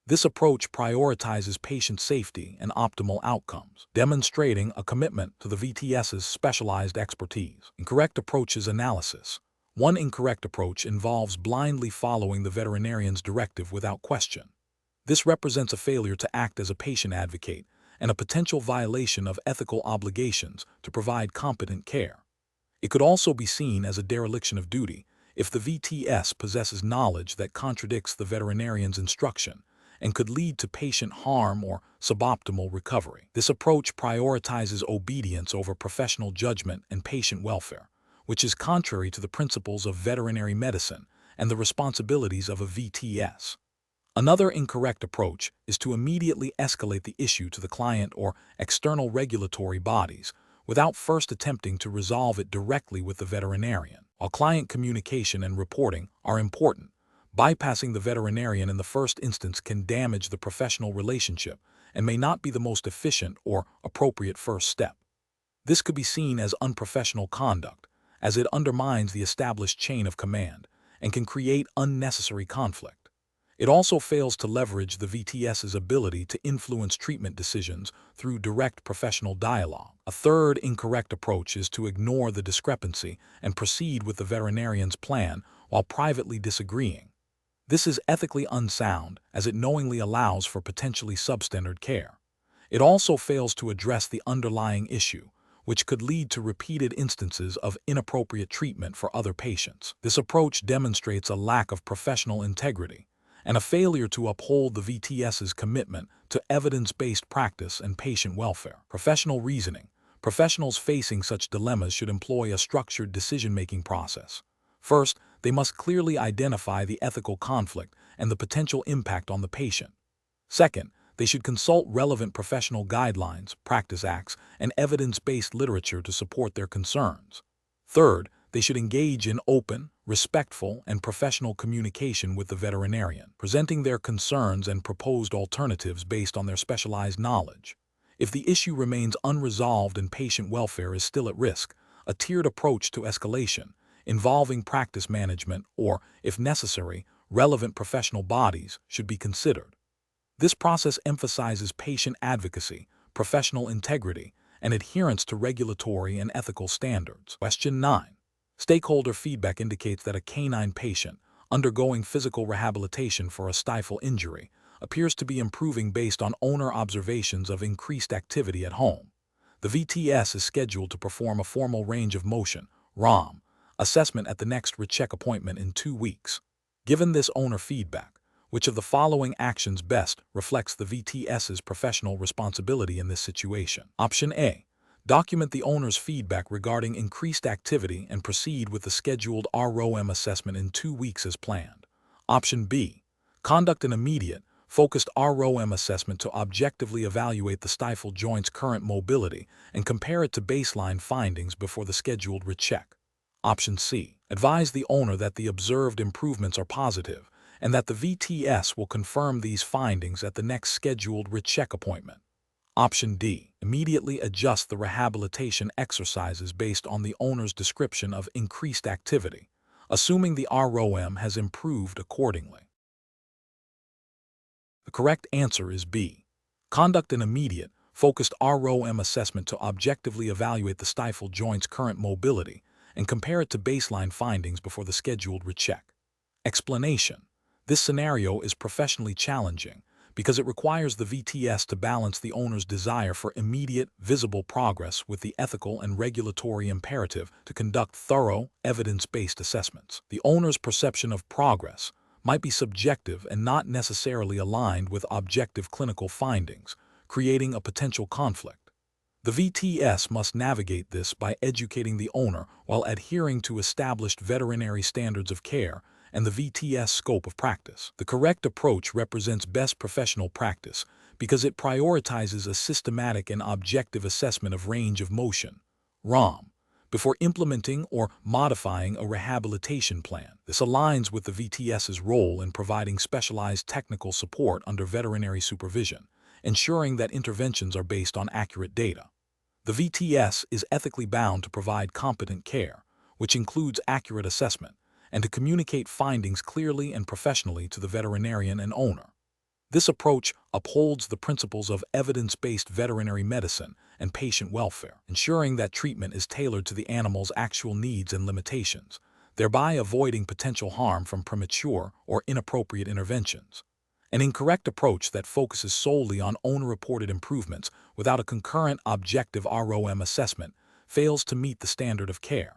This approach prioritizes patient safety and optimal outcomes, demonstrating a commitment to the VTS's specialized expertise. Incorrect approaches analysis. One incorrect approach involves blindly following the veterinarian's directive without question. This represents a failure to act as a patient advocate and a potential violation of ethical obligations to provide competent care. It could also be seen as a dereliction of duty if the VTS possesses knowledge that contradicts the veterinarian's instruction and could lead to patient harm or suboptimal recovery. This approach prioritizes obedience over professional judgment and patient welfare, which is contrary to the principles of veterinary medicine and the responsibilities of a VTS. Another incorrect approach is to immediately escalate the issue to the client or external regulatory bodies without first attempting to resolve it directly with the veterinarian. While client communication and reporting are important, bypassing the veterinarian in the first instance can damage the professional relationship and may not be the most efficient or appropriate first step. This could be seen as unprofessional conduct, as it undermines the established chain of command and can create unnecessary conflict. It also fails to leverage the VTS's ability to influence treatment decisions through direct professional dialogue. A third incorrect approach is to ignore the discrepancy and proceed with the veterinarian's plan while privately disagreeing. This is ethically unsound, as it knowingly allows for potentially substandard care. It also fails to address the underlying issue, which could lead to repeated instances of inappropriate treatment for other patients. This approach demonstrates a lack of professional integrity and a failure to uphold the VTS's commitment to evidence-based practice and patient welfare. Professional reasoning. Professionals facing such dilemmas should employ a structured decision-making process. First, they must clearly identify the ethical conflict and the potential impact on the patient. Second, they should consult relevant professional guidelines, practice acts, and evidence-based literature to support their concerns. Third, they should engage in open, respectful, and professional communication with the veterinarian, presenting their concerns and proposed alternatives based on their specialized knowledge. If the issue remains unresolved and patient welfare is still at risk, a tiered approach to escalation, involving practice management or, if necessary, relevant professional bodies, should be considered. This process emphasizes patient advocacy, professional integrity, and adherence to regulatory and ethical standards. Question 9. Stakeholder feedback indicates that a canine patient undergoing physical rehabilitation for a stifle injury appears to be improving based on owner observations of increased activity at home. The VTS is scheduled to perform a formal range of motion (ROM) assessment at the next recheck appointment in 2 weeks. Given this owner feedback, which of the following actions best reflects the VTS's professional responsibility in this situation? Option A. Document the owner's feedback regarding increased activity and proceed with the scheduled ROM assessment in 2 weeks as planned. Option B. Conduct an immediate, focused ROM assessment to objectively evaluate the stifle joint's current mobility and compare it to baseline findings before the scheduled recheck. Option C. Advise the owner that the observed improvements are positive and that the VTS will confirm these findings at the next scheduled recheck appointment. Option D. Immediately adjust the rehabilitation exercises based on the owner's description of increased activity, assuming the ROM has improved accordingly. The correct answer is B. Conduct an immediate, focused ROM assessment to objectively evaluate the stifle joint's current mobility and compare it to baseline findings before the scheduled recheck. Explanation. This scenario is professionally challenging because it requires the VTS to balance the owner's desire for immediate, visible progress with the ethical and regulatory imperative to conduct thorough, evidence-based assessments. The owner's perception of progress might be subjective and not necessarily aligned with objective clinical findings, creating a potential conflict. The VTS must navigate this by educating the owner while adhering to established veterinary standards of care and the VTS scope of practice. The correct approach represents best professional practice because it prioritizes a systematic and objective assessment of range of motion (ROM) before implementing or modifying a rehabilitation plan. This aligns with the VTS's role in providing specialized technical support under veterinary supervision, ensuring that interventions are based on accurate data. The VTS is ethically bound to provide competent care, which includes accurate assessment, and to communicate findings clearly and professionally to the veterinarian and owner. This approach upholds the principles of evidence-based veterinary medicine and patient welfare, ensuring that treatment is tailored to the animal's actual needs and limitations, thereby avoiding potential harm from premature or inappropriate interventions. An incorrect approach that focuses solely on owner-reported improvements without a concurrent objective ROM assessment fails to meet the standard of care.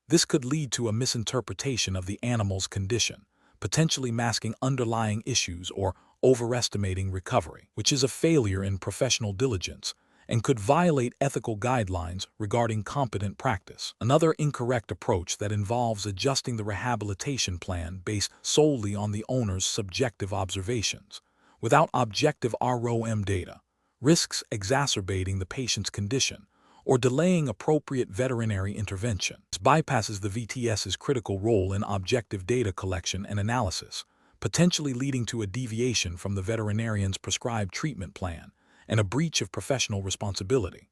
This could lead to a misinterpretation of the animal's condition, potentially masking underlying issues or overestimating recovery, which is a failure in professional diligence and could violate ethical guidelines regarding competent practice. Another incorrect approach that involves adjusting the rehabilitation plan based solely on the owner's subjective observations, without objective ROM data, risks exacerbating the patient's condition or delaying appropriate veterinary intervention. This bypasses the VTS's critical role in objective data collection and analysis, potentially leading to a deviation from the veterinarian's prescribed treatment plan and a breach of professional responsibility.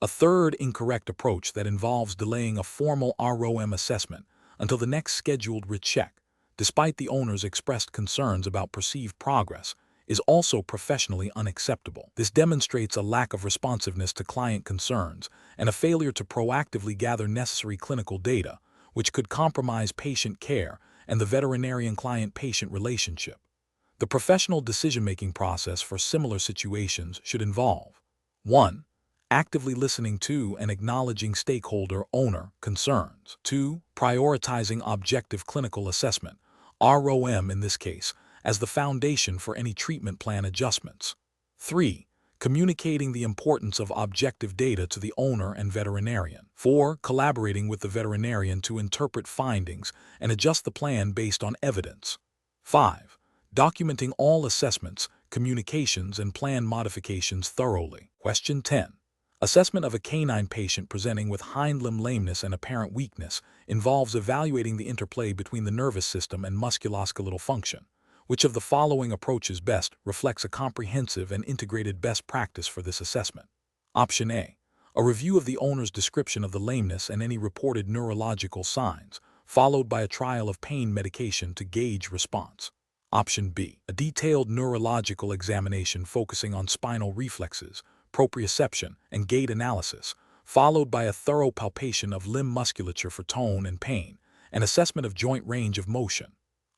A third incorrect approach that involves delaying a formal ROM assessment until the next scheduled recheck, despite the owner's expressed concerns about perceived progress, is also professionally unacceptable. This demonstrates a lack of responsiveness to client concerns and a failure to proactively gather necessary clinical data, which could compromise patient care and the veterinarian-client-patient relationship. The professional decision-making process for similar situations should involve 1. Actively listening to and acknowledging stakeholder-owner concerns. 2. Prioritizing objective clinical assessment, ROM in this case, as the foundation for any treatment plan adjustments. 3. Communicating the importance of objective data to the owner and veterinarian. 4. Collaborating with the veterinarian to interpret findings and adjust the plan based on evidence. 5. Documenting all assessments, communications, and plan modifications thoroughly. Question 10. Assessment of a canine patient presenting with hind limb lameness and apparent weakness involves evaluating the interplay between the nervous system and musculoskeletal function. Which of the following approaches best reflects a comprehensive and integrated best practice for this assessment? Option A. A review of the owner's description of the lameness and any reported neurological signs, followed by a trial of pain medication to gauge response. Option B. A detailed neurological examination focusing on spinal reflexes, proprioception, and gait analysis, followed by a thorough palpation of limb musculature for tone and pain, and assessment of joint range of motion.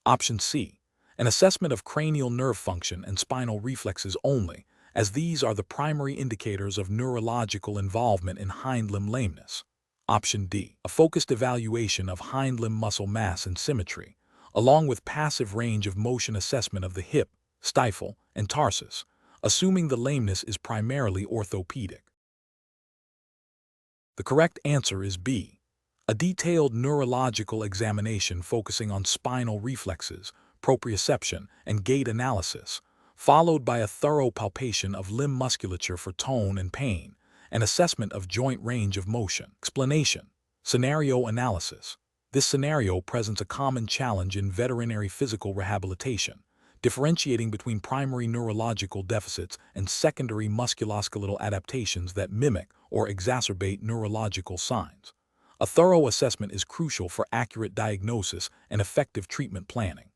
Option C. An assessment of cranial nerve function and spinal reflexes only, as these are the primary indicators of neurological involvement in hind limb lameness. Option D. A focused evaluation of hind limb muscle mass and symmetry, along with passive range of motion assessment of the hip, stifle, and tarsus, assuming the lameness is primarily orthopedic. The correct answer is B. A detailed neurological examination focusing on spinal reflexes, proprioception, and gait analysis, followed by a thorough palpation of limb musculature for tone and pain, and assessment of joint range of motion. Explanation. Scenario analysis. This scenario presents a common challenge in veterinary physical rehabilitation, differentiating between primary neurological deficits and secondary musculoskeletal adaptations that mimic or exacerbate neurological signs. A thorough assessment is crucial for accurate diagnosis and effective treatment planning.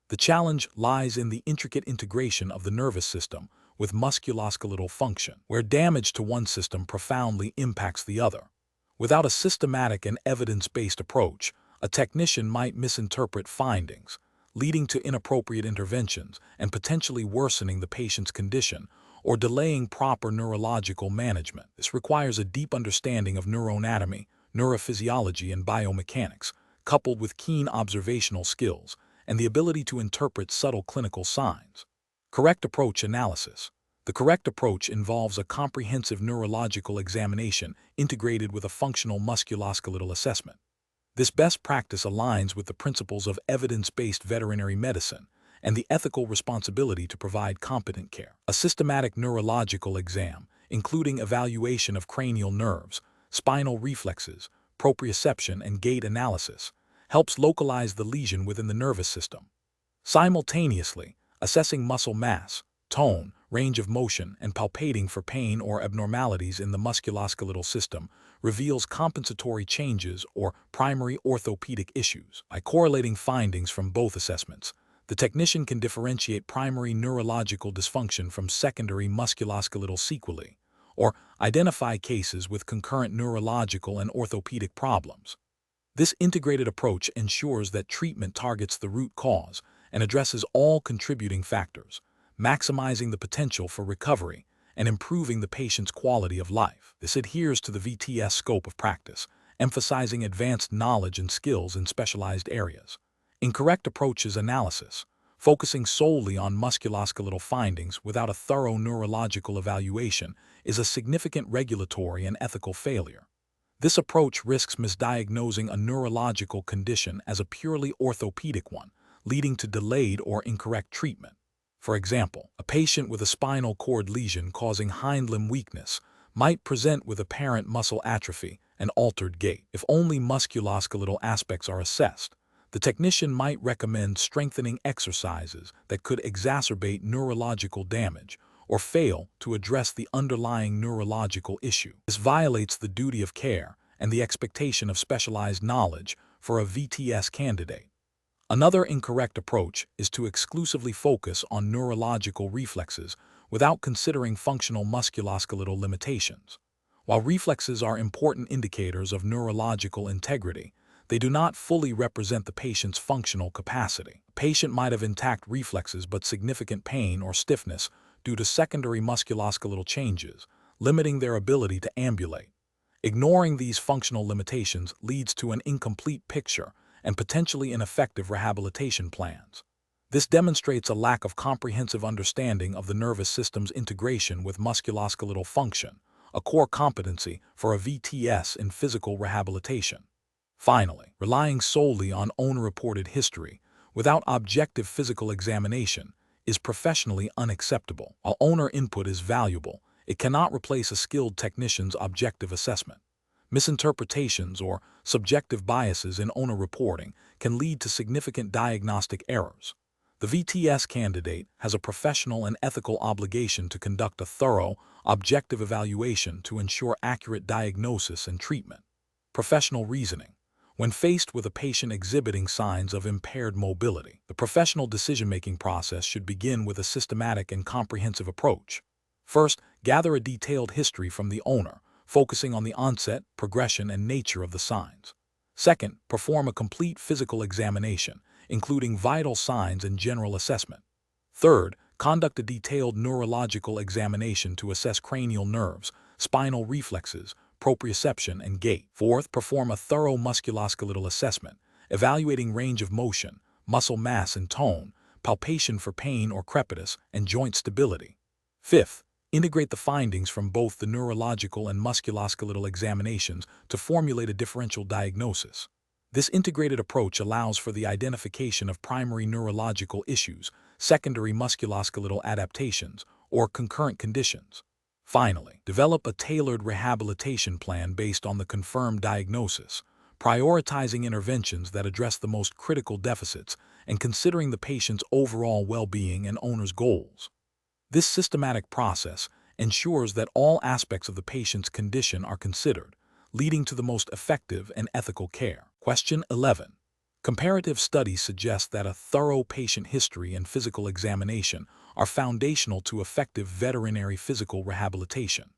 The challenge lies in the intricate integration of the nervous system with musculoskeletal function, where damage to one system profoundly impacts the other. Without a systematic and evidence-based approach, a technician might misinterpret findings, leading to inappropriate interventions and potentially worsening the patient's condition or delaying proper neurological management. This requires a deep understanding of neuroanatomy, neurophysiology, and biomechanics, coupled with keen observational skills and the ability to interpret subtle clinical signs. Correct approach analysis. The correct approach involves a comprehensive neurological examination integrated with a functional musculoskeletal assessment. This best practice aligns with the principles of evidence-based veterinary medicine and the ethical responsibility to provide competent care. A systematic neurological exam, including evaluation of cranial nerves, spinal reflexes, proprioception, and gait analysis, helps localize the lesion within the nervous system. Simultaneously, assessing muscle mass, tone, range of motion, and palpating for pain or abnormalities in the musculoskeletal system reveals compensatory changes or primary orthopedic issues. By correlating findings from both assessments, the technician can differentiate primary neurological dysfunction from secondary musculoskeletal sequelae, or identify cases with concurrent neurological and orthopedic problems. This integrated approach ensures that treatment targets the root cause and addresses all contributing factors, maximizing the potential for recovery and improving the patient's quality of life. This adheres to the VTS scope of practice, emphasizing advanced knowledge and skills in specialized areas. Incorrect approaches analysis, focusing solely on musculoskeletal findings without a thorough neurological evaluation, is a significant regulatory and ethical failure. This approach risks misdiagnosing a neurological condition as a purely orthopedic one, leading to delayed or incorrect treatment. For example, a patient with a spinal cord lesion causing hind limb weakness might present with apparent muscle atrophy and altered gait. If only musculoskeletal aspects are assessed, the technician might recommend strengthening exercises that could exacerbate neurological damage or fail to address the underlying neurological issue. This violates the duty of care and the expectation of specialized knowledge for a VTS candidate. Another incorrect approach is to exclusively focus on neurological reflexes without considering functional musculoskeletal limitations. While reflexes are important indicators of neurological integrity, they do not fully represent the patient's functional capacity. A patient might have intact reflexes but significant pain or stiffness due to secondary musculoskeletal changes, limiting their ability to ambulate. Ignoring these functional limitations leads to an incomplete picture and potentially ineffective rehabilitation plans. This demonstrates a lack of comprehensive understanding of the nervous system's integration with musculoskeletal function, a core competency for a VTS in physical rehabilitation. Finally, relying solely on owner-reported history without objective physical examination is professionally unacceptable. While owner input is valuable, it cannot replace a skilled technician's objective assessment. Misinterpretations or subjective biases in owner reporting can lead to significant diagnostic errors. The VTS candidate has a professional and ethical obligation to conduct a thorough, objective evaluation to ensure accurate diagnosis and treatment. Professional reasoning. When faced with a patient exhibiting signs of impaired mobility, the professional decision-making process should begin with a systematic and comprehensive approach. First, gather a detailed history from the owner, focusing on the onset, progression, and nature of the signs. Second, perform a complete physical examination, including vital signs and general assessment. Third, conduct a detailed neurological examination to assess cranial nerves, spinal reflexes, proprioception, and gait. Fourth, perform a thorough musculoskeletal assessment, evaluating range of motion, muscle mass and tone, palpation for pain or crepitus, and joint stability. Fifth, integrate the findings from both the neurological and musculoskeletal examinations to formulate a differential diagnosis. This integrated approach allows for the identification of primary neurological issues, secondary musculoskeletal adaptations, or concurrent conditions. Finally, develop a tailored rehabilitation plan based on the confirmed diagnosis, prioritizing interventions that address the most critical deficits and considering the patient's overall well-being and owner's goals. This systematic process ensures that all aspects of the patient's condition are considered, leading to the most effective and ethical care. Question 11. Comparative studies suggest that a thorough patient history and physical examination are foundational to effective veterinary physical rehabilitation.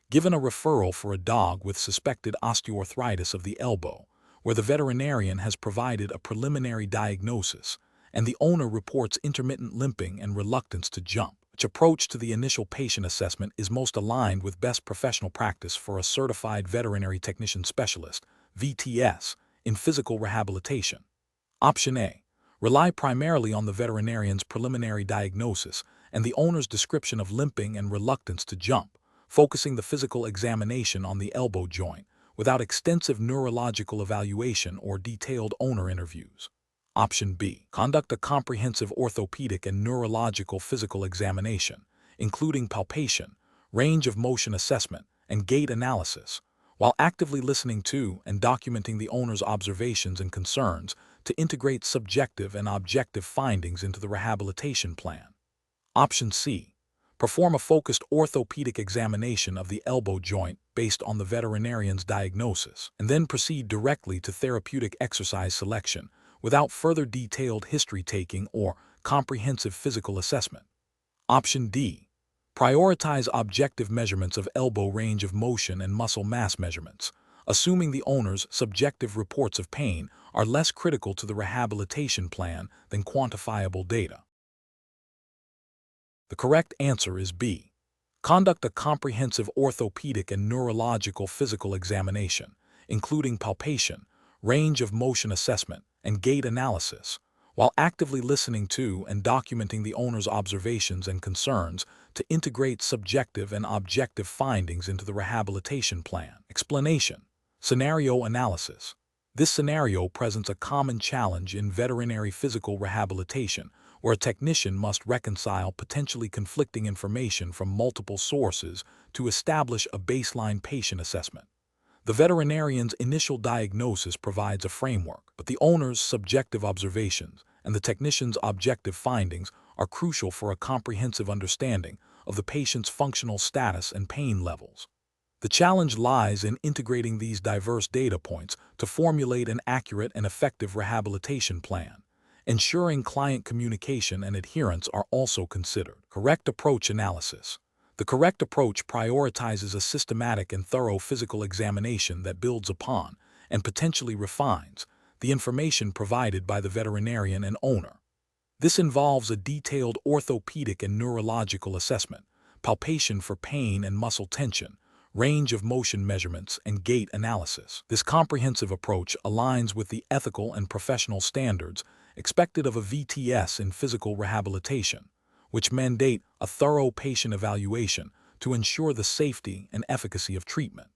Given a referral for a dog with suspected osteoarthritis of the elbow, where the veterinarian has provided a preliminary diagnosis, and the owner reports intermittent limping and reluctance to jump, which approach to the initial patient assessment is most aligned with best professional practice for a certified veterinary technician specialist, VTS, in physical rehabilitation? Option A. Rely primarily on the veterinarian's preliminary diagnosis and the owner's description of limping and reluctance to jump, focusing the physical examination on the elbow joint, without extensive neurological evaluation or detailed owner interviews. Option B. Conduct a comprehensive orthopedic and neurological physical examination, including palpation, range of motion assessment, and gait analysis, while actively listening to and documenting the owner's observations and concerns to integrate subjective and objective findings into the rehabilitation plan. Option C. Perform a focused orthopedic examination of the elbow joint based on the veterinarian's diagnosis, and then proceed directly to therapeutic exercise selection without further detailed history taking or comprehensive physical assessment. Option D. Prioritize objective measurements of elbow range of motion and muscle mass measurements, assuming the owner's subjective reports of pain are less critical to the rehabilitation plan than quantifiable data. The correct answer is B. Conduct a comprehensive orthopedic and neurological physical examination, including palpation, range of motion assessment, and gait analysis, while actively listening to and documenting the owner's observations and concerns to integrate subjective and objective findings into the rehabilitation plan. Explanation. Scenario analysis. This scenario presents a common challenge in veterinary physical rehabilitation, where a technician must reconcile potentially conflicting information from multiple sources to establish a baseline patient assessment. The veterinarian's initial diagnosis provides a framework, but the owner's subjective observations and the technician's objective findings are crucial for a comprehensive understanding of the patient's functional status and pain levels. The challenge lies in integrating these diverse data points to formulate an accurate and effective rehabilitation plan. Ensuring client communication and adherence are also considered. Correct approach analysis. The correct approach prioritizes a systematic and thorough physical examination that builds upon, and potentially refines, the information provided by the veterinarian and owner. This involves a detailed orthopedic and neurological assessment, palpation for pain and muscle tension, range of motion measurements, and gait analysis. This comprehensive approach aligns with the ethical and professional standards expected of a VTS in physical rehabilitation, which mandate a thorough patient evaluation to ensure the safety and efficacy of treatment.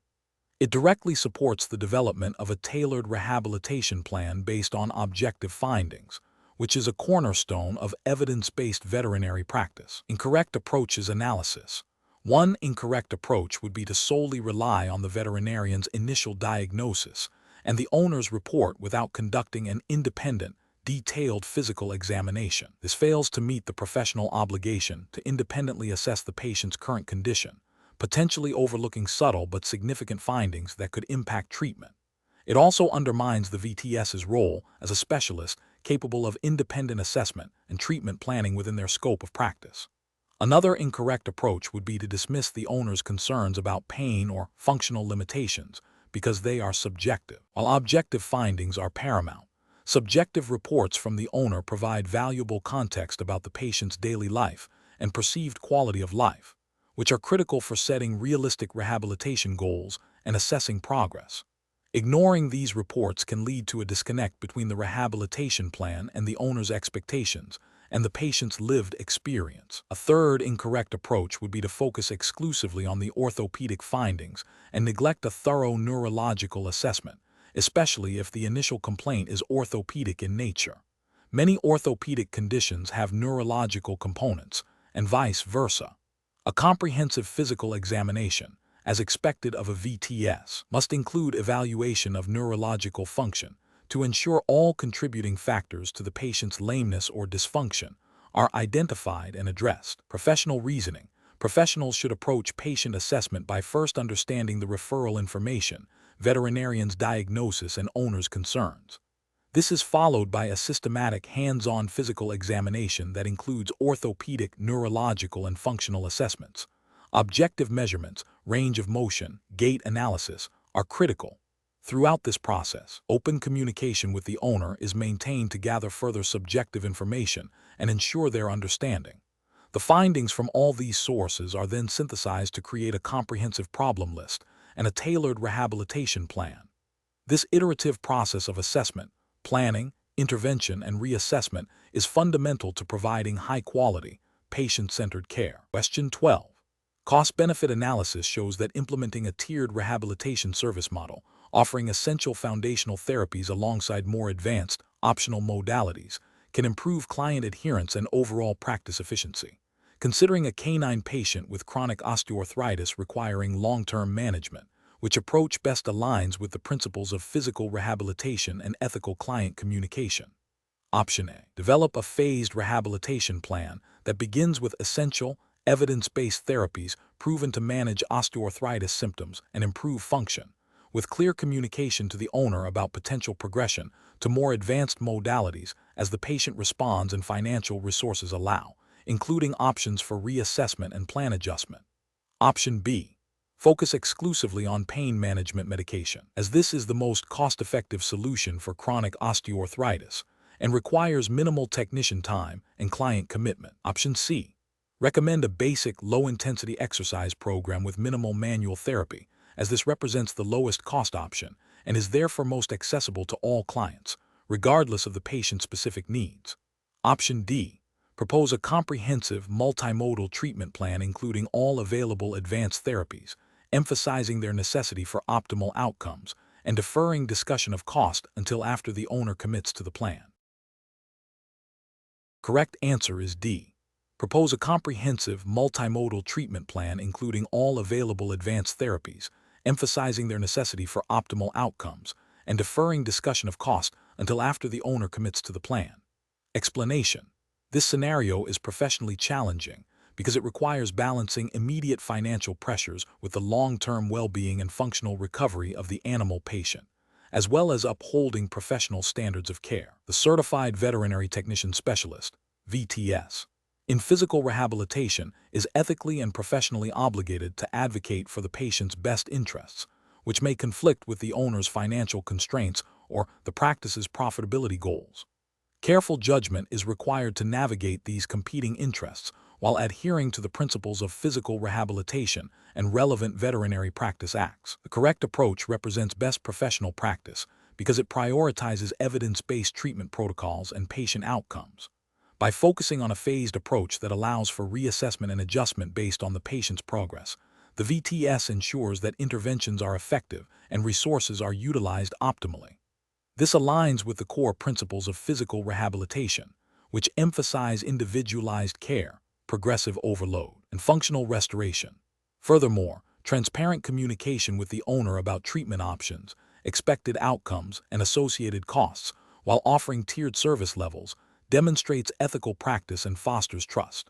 It directly supports the development of a tailored rehabilitation plan based on objective findings, which is a cornerstone of evidence-based veterinary practice. Incorrect approaches analysis. One incorrect approach would be to solely rely on the veterinarian's initial diagnosis and the owner's report without conducting an independent, detailed physical examination. This fails to meet the professional obligation to independently assess the patient's current condition, potentially overlooking subtle but significant findings that could impact treatment. It also undermines the VTS's role as a specialist capable of independent assessment and treatment planning within their scope of practice. Another incorrect approach would be to dismiss the owner's concerns about pain or functional limitations because they are subjective. While objective findings are paramount, subjective reports from the owner provide valuable context about the patient's daily life and perceived quality of life, which are critical for setting realistic rehabilitation goals and assessing progress. Ignoring these reports can lead to a disconnect between the rehabilitation plan and the owner's expectations and the patient's lived experience. A third incorrect approach would be to focus exclusively on the orthopedic findings and neglect a thorough neurological assessment, especially if the initial complaint is orthopedic in nature. Many orthopedic conditions have neurological components, and vice versa. A comprehensive physical examination, as expected of a VTS, must include evaluation of neurological function to ensure all contributing factors to the patient's lameness or dysfunction are identified and addressed. Professional reasoning. Professionals should approach patient assessment by first understanding the referral information, veterinarian's diagnosis, and owner's concerns. This is followed by a systematic hands-on physical examination that includes orthopedic, neurological, and functional assessments. Objective measurements, range of motion, gait analysis are critical. Throughout this process, open communication with the owner is maintained to gather further subjective information and ensure their understanding. The findings from all these sources are then synthesized to create a comprehensive problem list and a tailored rehabilitation plan. This iterative process of assessment, planning, intervention, and reassessment is fundamental to providing high-quality, patient-centered care. Question 12. Cost-benefit analysis shows that implementing a tiered rehabilitation service model, offering essential foundational therapies alongside more advanced, optional modalities, can improve client adherence and overall practice efficiency. Considering a canine patient with chronic osteoarthritis requiring long-term management, which approach best aligns with the principles of physical rehabilitation and ethical client communication? Option A. Develop a phased rehabilitation plan that begins with essential, evidence-based therapies proven to manage osteoarthritis symptoms and improve function, with clear communication to the owner about potential progression to more advanced modalities as the patient responds and financial resources allow, including options for reassessment and plan adjustment. Option B. Focus exclusively on pain management medication, as this is the most cost-effective solution for chronic osteoarthritis and requires minimal technician time and client commitment. Option C. Recommend a basic, low-intensity exercise program with minimal manual therapy, as this represents the lowest cost option and is therefore most accessible to all clients, regardless of the patient's specific needs. Option D. Propose a comprehensive, multimodal treatment plan including all available advanced therapies, emphasizing their necessity for optimal outcomes and deferring discussion of cost until after the owner commits to the plan. Correct answer is D. Propose a comprehensive, multimodal treatment plan including all available advanced therapies, emphasizing their necessity for optimal outcomes, and deferring discussion of cost until after the owner commits to the plan. Explanation. This scenario is professionally challenging because it requires balancing immediate financial pressures with the long-term well-being and functional recovery of the animal patient, as well as upholding professional standards of care. The Certified Veterinary Technician Specialist, VTS, in physical rehabilitation is ethically and professionally obligated to advocate for the patient's best interests, which may conflict with the owner's financial constraints or the practice's profitability goals. Careful judgment is required to navigate these competing interests while adhering to the principles of physical rehabilitation and relevant veterinary practice acts. The correct approach represents best professional practice because it prioritizes evidence-based treatment protocols and patient outcomes. By focusing on a phased approach that allows for reassessment and adjustment based on the patient's progress, the VTS ensures that interventions are effective and resources are utilized optimally. This aligns with the core principles of physical rehabilitation, which emphasize individualized care, progressive overload, and functional restoration. Furthermore, transparent communication with the owner about treatment options, expected outcomes, and associated costs, while offering tiered service levels, demonstrates ethical practice and fosters trust.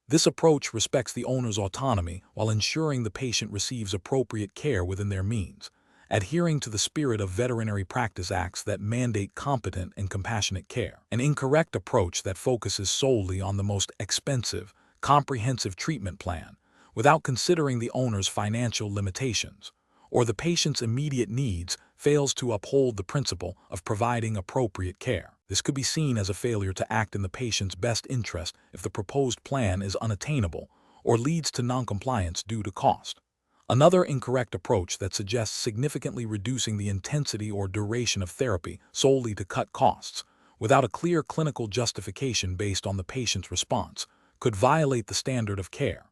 This approach respects the owner's autonomy while ensuring the patient receives appropriate care within their means, adhering to the spirit of veterinary practice acts that mandate competent and compassionate care. An incorrect approach that focuses solely on the most expensive, comprehensive treatment plan, without considering the owner's financial limitations, or the patient's immediate needs, fails to uphold the principle of providing appropriate care. This could be seen as a failure to act in the patient's best interest if the proposed plan is unattainable or leads to noncompliance due to cost. Another incorrect approach that suggests significantly reducing the intensity or duration of therapy solely to cut costs, without a clear clinical justification based on the patient's response, could violate the standard of care.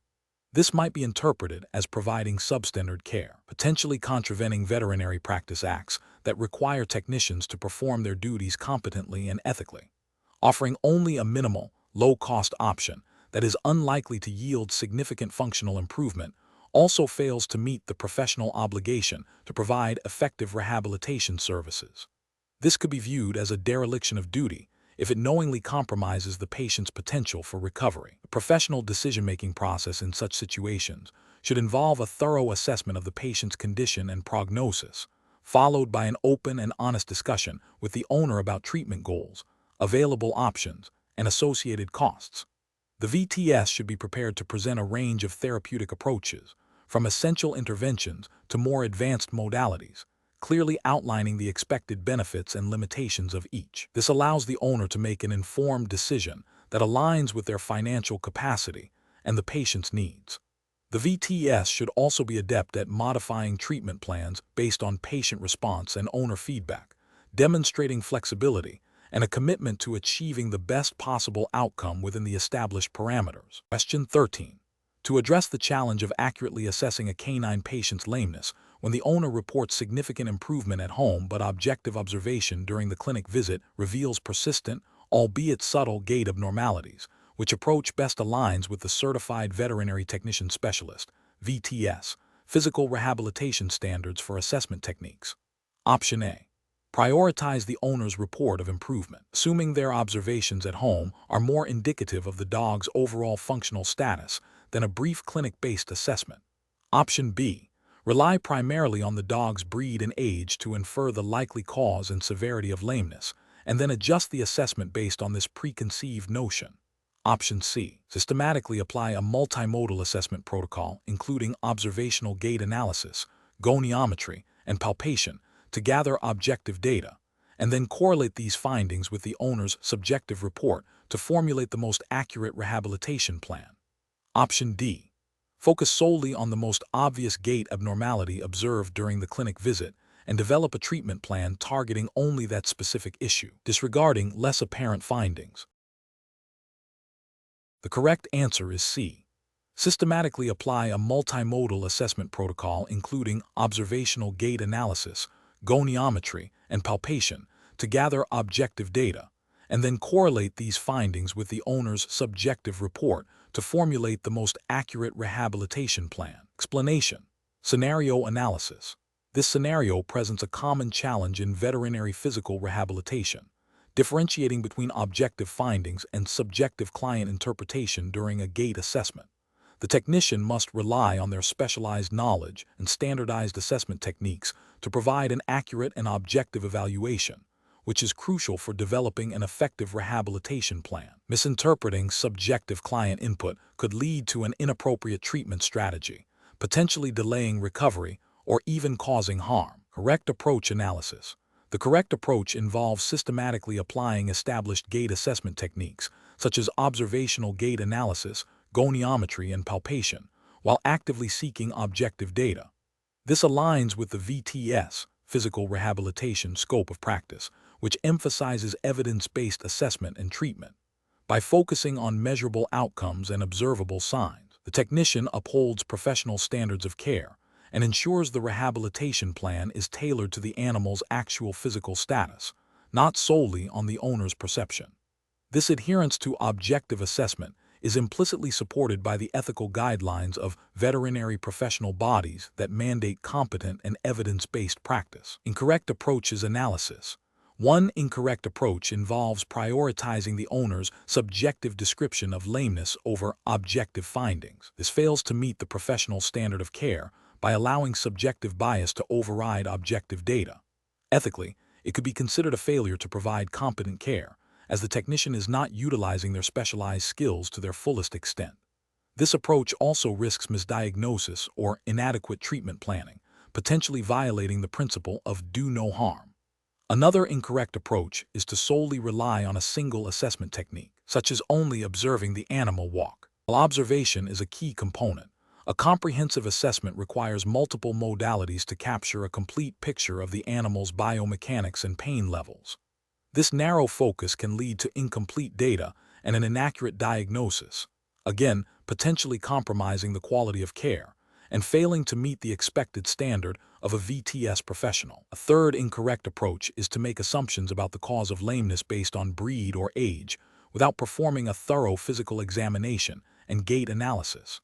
This might be interpreted as providing substandard care, potentially contravening veterinary practice acts that require technicians to perform their duties competently and ethically. Offering only a minimal, low-cost option that is unlikely to yield significant functional improvement also fails to meet the professional obligation to provide effective rehabilitation services. This could be viewed as a dereliction of duty if it knowingly compromises the patient's potential for recovery. The professional decision-making process in such situations should involve a thorough assessment of the patient's condition and prognosis, followed by an open and honest discussion with the owner about treatment goals, available options, and associated costs. The VTS should be prepared to present a range of therapeutic approaches, from essential interventions to more advanced modalities, clearly outlining the expected benefits and limitations of each. This allows the owner to make an informed decision that aligns with their financial capacity and the patient's needs. The VTS should also be adept at modifying treatment plans based on patient response and owner feedback, demonstrating flexibility and a commitment to achieving the best possible outcome within the established parameters. Question 13. To address the challenge of accurately assessing a canine patient's lameness, when the owner reports significant improvement at home but objective observation during the clinic visit reveals persistent, albeit subtle, gait abnormalities, which approach best aligns with the Certified Veterinary Technician Specialist, VTS, physical rehabilitation standards for assessment techniques? Option A. Prioritize the owner's report of improvement, assuming their observations at home are more indicative of the dog's overall functional status than a brief clinic-based assessment. Option B. Rely primarily on the dog's breed and age to infer the likely cause and severity of lameness, and then adjust the assessment based on this preconceived notion. Option C. Systematically apply a multimodal assessment protocol, including observational gait analysis, goniometry, and palpation, to gather objective data, and then correlate these findings with the owner's subjective report to formulate the most accurate rehabilitation plan. Option D. Focus solely on the most obvious gait abnormality observed during the clinic visit and develop a treatment plan targeting only that specific issue, disregarding less apparent findings. The correct answer is C. Systematically apply a multimodal assessment protocol including observational gait analysis, goniometry, and palpation to gather objective data, and then correlate these findings with the owner's subjective report to formulate the most accurate rehabilitation plan. Explanation. Scenario analysis. This scenario presents a common challenge in veterinary physical rehabilitation, differentiating between objective findings and subjective client interpretation during a gait assessment. The technician must rely on their specialized knowledge and standardized assessment techniques to provide an accurate and objective evaluation, which is crucial for developing an effective rehabilitation plan. Misinterpreting subjective client input could lead to an inappropriate treatment strategy, potentially delaying recovery or even causing harm. Correct approach analysis. The correct approach involves systematically applying established gait assessment techniques, such as observational gait analysis, goniometry, and palpation, while actively seeking objective data. This aligns with the VTS, physical rehabilitation scope of practice, which emphasizes evidence-based assessment and treatment. By focusing on measurable outcomes and observable signs, the technician upholds professional standards of care and ensures the rehabilitation plan is tailored to the animal's actual physical status, not solely on the owner's perception. This adherence to objective assessment is implicitly supported by the ethical guidelines of veterinary professional bodies that mandate competent and evidence-based practice. Incorrect approach is analysis. One incorrect approach involves prioritizing the owner's subjective description of lameness over objective findings. This fails to meet the professional standard of care by allowing subjective bias to override objective data. Ethically, it could be considered a failure to provide competent care, as the technician is not utilizing their specialized skills to their fullest extent. This approach also risks misdiagnosis or inadequate treatment planning, potentially violating the principle of do no harm. Another incorrect approach is to solely rely on a single assessment technique, such as only observing the animal walk. While observation is a key component, a comprehensive assessment requires multiple modalities to capture a complete picture of the animal's biomechanics and pain levels. This narrow focus can lead to incomplete data and an inaccurate diagnosis, again, potentially compromising the quality of care and failing to meet the expected standard of a VTS professional. A third incorrect approach is to make assumptions about the cause of lameness based on breed or age without performing a thorough physical examination and gait analysis.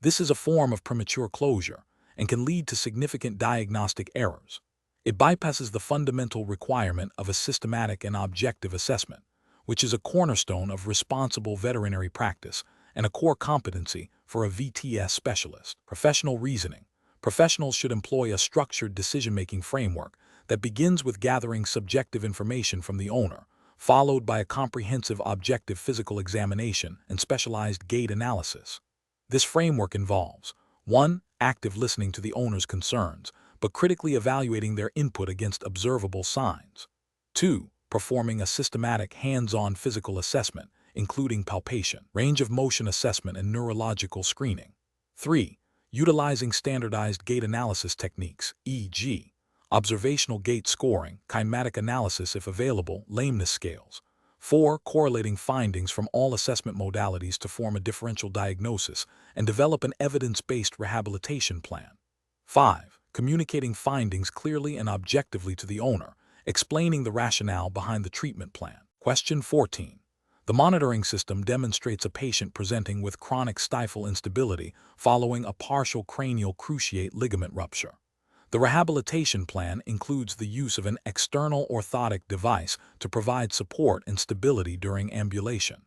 This is a form of premature closure and can lead to significant diagnostic errors. It bypasses the fundamental requirement of a systematic and objective assessment, which is a cornerstone of responsible veterinary practice and a core competency for a VTS specialist. Professional reasoning. Professionals should employ a structured decision-making framework that begins with gathering subjective information from the owner, followed by a comprehensive objective physical examination and specialized gait analysis. This framework involves 1. Active listening to the owner's concerns, but critically evaluating their input against observable signs. 2. Performing a systematic hands-on physical assessment, including palpation, range of motion assessment, and neurological screening. 3. Utilizing standardized gait analysis techniques, e.g., observational gait scoring, kinematic analysis if available, lameness scales. 4. Correlating findings from all assessment modalities to form a differential diagnosis and develop an evidence-based rehabilitation plan. 5. Communicating findings clearly and objectively to the owner, explaining the rationale behind the treatment plan. Question 14. The monitoring system demonstrates a patient presenting with chronic stifle instability following a partial cranial cruciate ligament rupture. The rehabilitation plan includes the use of an external orthotic device to provide support and stability during ambulation.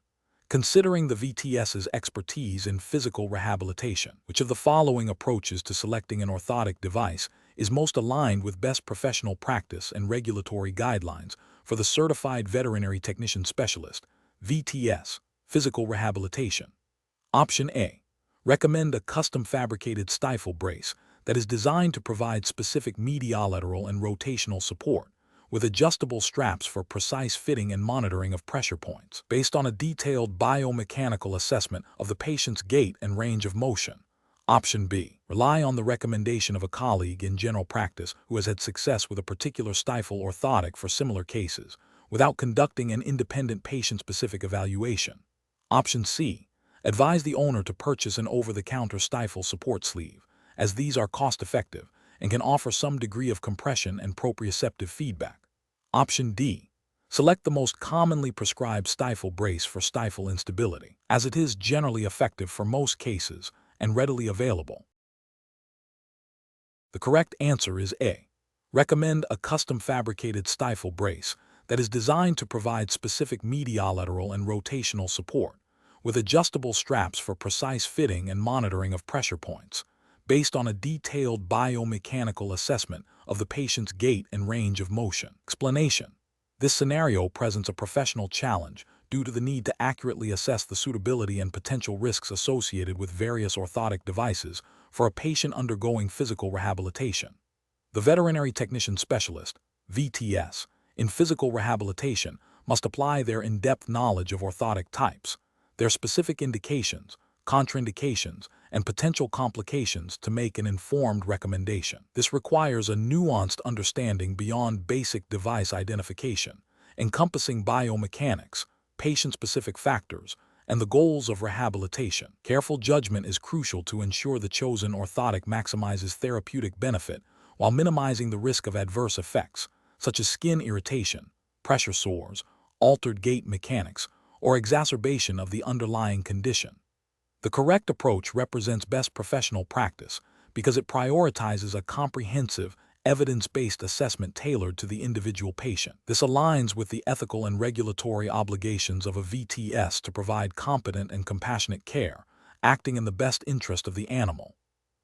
Considering the VTS's expertise in physical rehabilitation, which of the following approaches to selecting an orthotic device is most aligned with best professional practice and regulatory guidelines for the Certified Veterinary Technician Specialist, VTS, physical rehabilitation? Option A. Recommend a custom fabricated stifle brace that is designed to provide specific mediolateral and rotational support, with adjustable straps for precise fitting and monitoring of pressure points, based on a detailed biomechanical assessment of the patient's gait and range of motion. Option B. Rely on the recommendation of a colleague in general practice who has had success with a particular stifle orthotic for similar cases, without conducting an independent patient-specific evaluation. Option C. Advise the owner to purchase an over-the-counter stifle support sleeve, as these are cost-effective and can offer some degree of compression and proprioceptive feedback. Option D. Select the most commonly prescribed stifle brace for stifle instability, as it is generally effective for most cases and readily available. The correct answer is A. Recommend a custom fabricated stifle brace that is designed to provide specific mediolateral and rotational support, with adjustable straps for precise fitting and monitoring of pressure points, based on a detailed biomechanical assessment of the patient's gait and range of motion. Explanation. This scenario presents a professional challenge due to the need to accurately assess the suitability and potential risks associated with various orthotic devices for a patient undergoing physical rehabilitation. The veterinary technician specialist, VTS, in physical rehabilitation must apply their in-depth knowledge of orthotic types, their specific indications, contraindications, and potential complications to make an informed recommendation. This requires a nuanced understanding beyond basic device identification, encompassing biomechanics, patient-specific factors, and the goals of rehabilitation. Careful judgment is crucial to ensure the chosen orthotic maximizes therapeutic benefit while minimizing the risk of adverse effects, such as skin irritation, pressure sores, altered gait mechanics, or exacerbation of the underlying condition. The correct approach represents best professional practice because it prioritizes a comprehensive, evidence-based assessment tailored to the individual patient. This aligns with the ethical and regulatory obligations of a VTS to provide competent and compassionate care, acting in the best interest of the animal.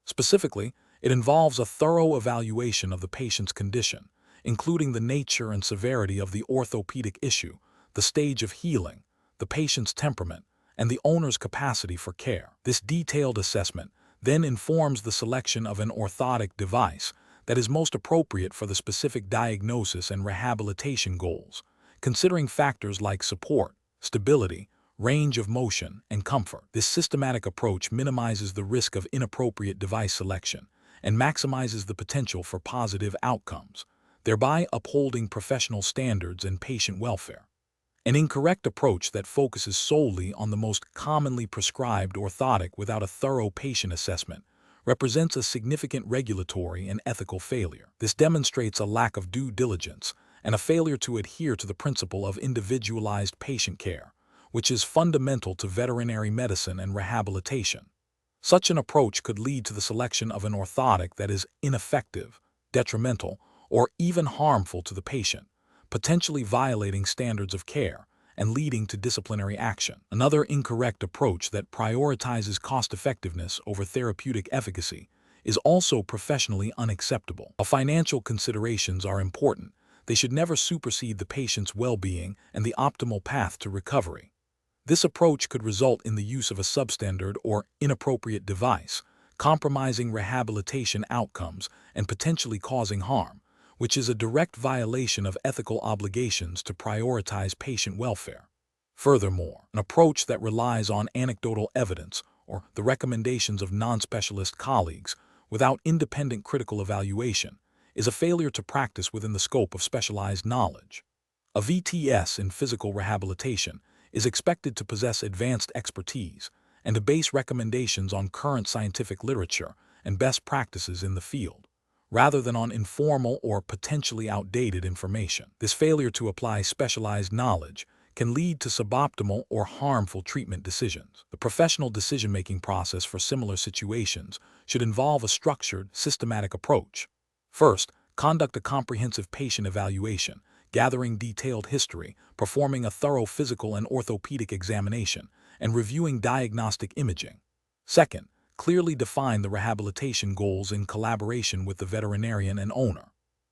Specifically, it involves a thorough evaluation of the patient's condition, including the nature and severity of the orthopedic issue, the stage of healing, the patient's temperament, and the owner's capacity for care. This detailed assessment then informs the selection of an orthotic device that is most appropriate for the specific diagnosis and rehabilitation goals, considering factors like support, stability, range of motion, and comfort. This systematic approach minimizes the risk of inappropriate device selection and maximizes the potential for positive outcomes, thereby upholding professional standards and patient welfare. An incorrect approach that focuses solely on the most commonly prescribed orthotic without a thorough patient assessment represents a significant regulatory and ethical failure. This demonstrates a lack of due diligence and a failure to adhere to the principle of individualized patient care, which is fundamental to veterinary medicine and rehabilitation. Such an approach could lead to the selection of an orthotic that is ineffective, detrimental, or even harmful to the patient, potentially violating standards of care and leading to disciplinary action. Another incorrect approach that prioritizes cost-effectiveness over therapeutic efficacy is also professionally unacceptable. While financial considerations are important, they should never supersede the patient's well-being and the optimal path to recovery. This approach could result in the use of a substandard or inappropriate device, compromising rehabilitation outcomes and potentially causing harm, which is a direct violation of ethical obligations to prioritize patient welfare. Furthermore, an approach that relies on anecdotal evidence or the recommendations of non-specialist colleagues without independent critical evaluation is a failure to practice within the scope of specialized knowledge. A VTS in physical rehabilitation is expected to possess advanced expertise and to base recommendations on current scientific literature and best practices in the field, rather than on informal or potentially outdated information. This failure to apply specialized knowledge can lead to suboptimal or harmful treatment decisions. The professional decision-making process for similar situations should involve a structured, systematic approach. First, conduct a comprehensive patient evaluation, gathering detailed history, performing a thorough physical and orthopedic examination, and reviewing diagnostic imaging. Second, clearly define the rehabilitation goals in collaboration with the veterinarian and owner.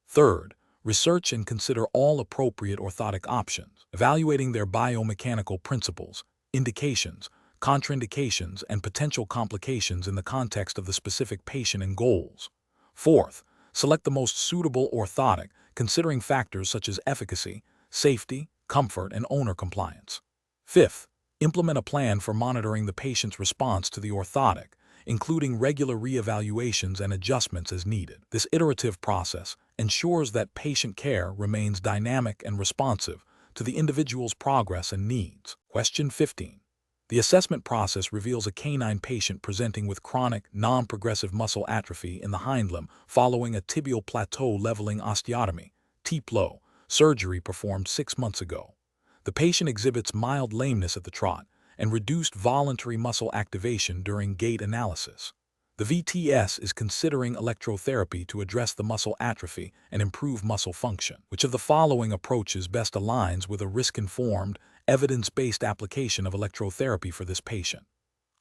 Third, research and consider all appropriate orthotic options, evaluating their biomechanical principles, indications, contraindications, and potential complications in the context of the specific patient and goals. Fourth, select the most suitable orthotic, considering factors such as efficacy, safety, comfort, and owner compliance. Fifth, implement a plan for monitoring the patient's response to the orthotic, including regular reevaluations and adjustments as needed. This iterative process ensures that patient care remains dynamic and responsive to the individual's progress and needs. Question 15. The assessment process reveals a canine patient presenting with chronic, non-progressive muscle atrophy in the hind limb following a tibial plateau leveling osteotomy, TPLO, surgery performed 6 months ago. The patient exhibits mild lameness at the trot and reduced voluntary muscle activation during gait analysis. The VTS is considering electrotherapy to address the muscle atrophy and improve muscle function. Which of the following approaches best aligns with a risk-informed, evidence-based application of electrotherapy for this patient?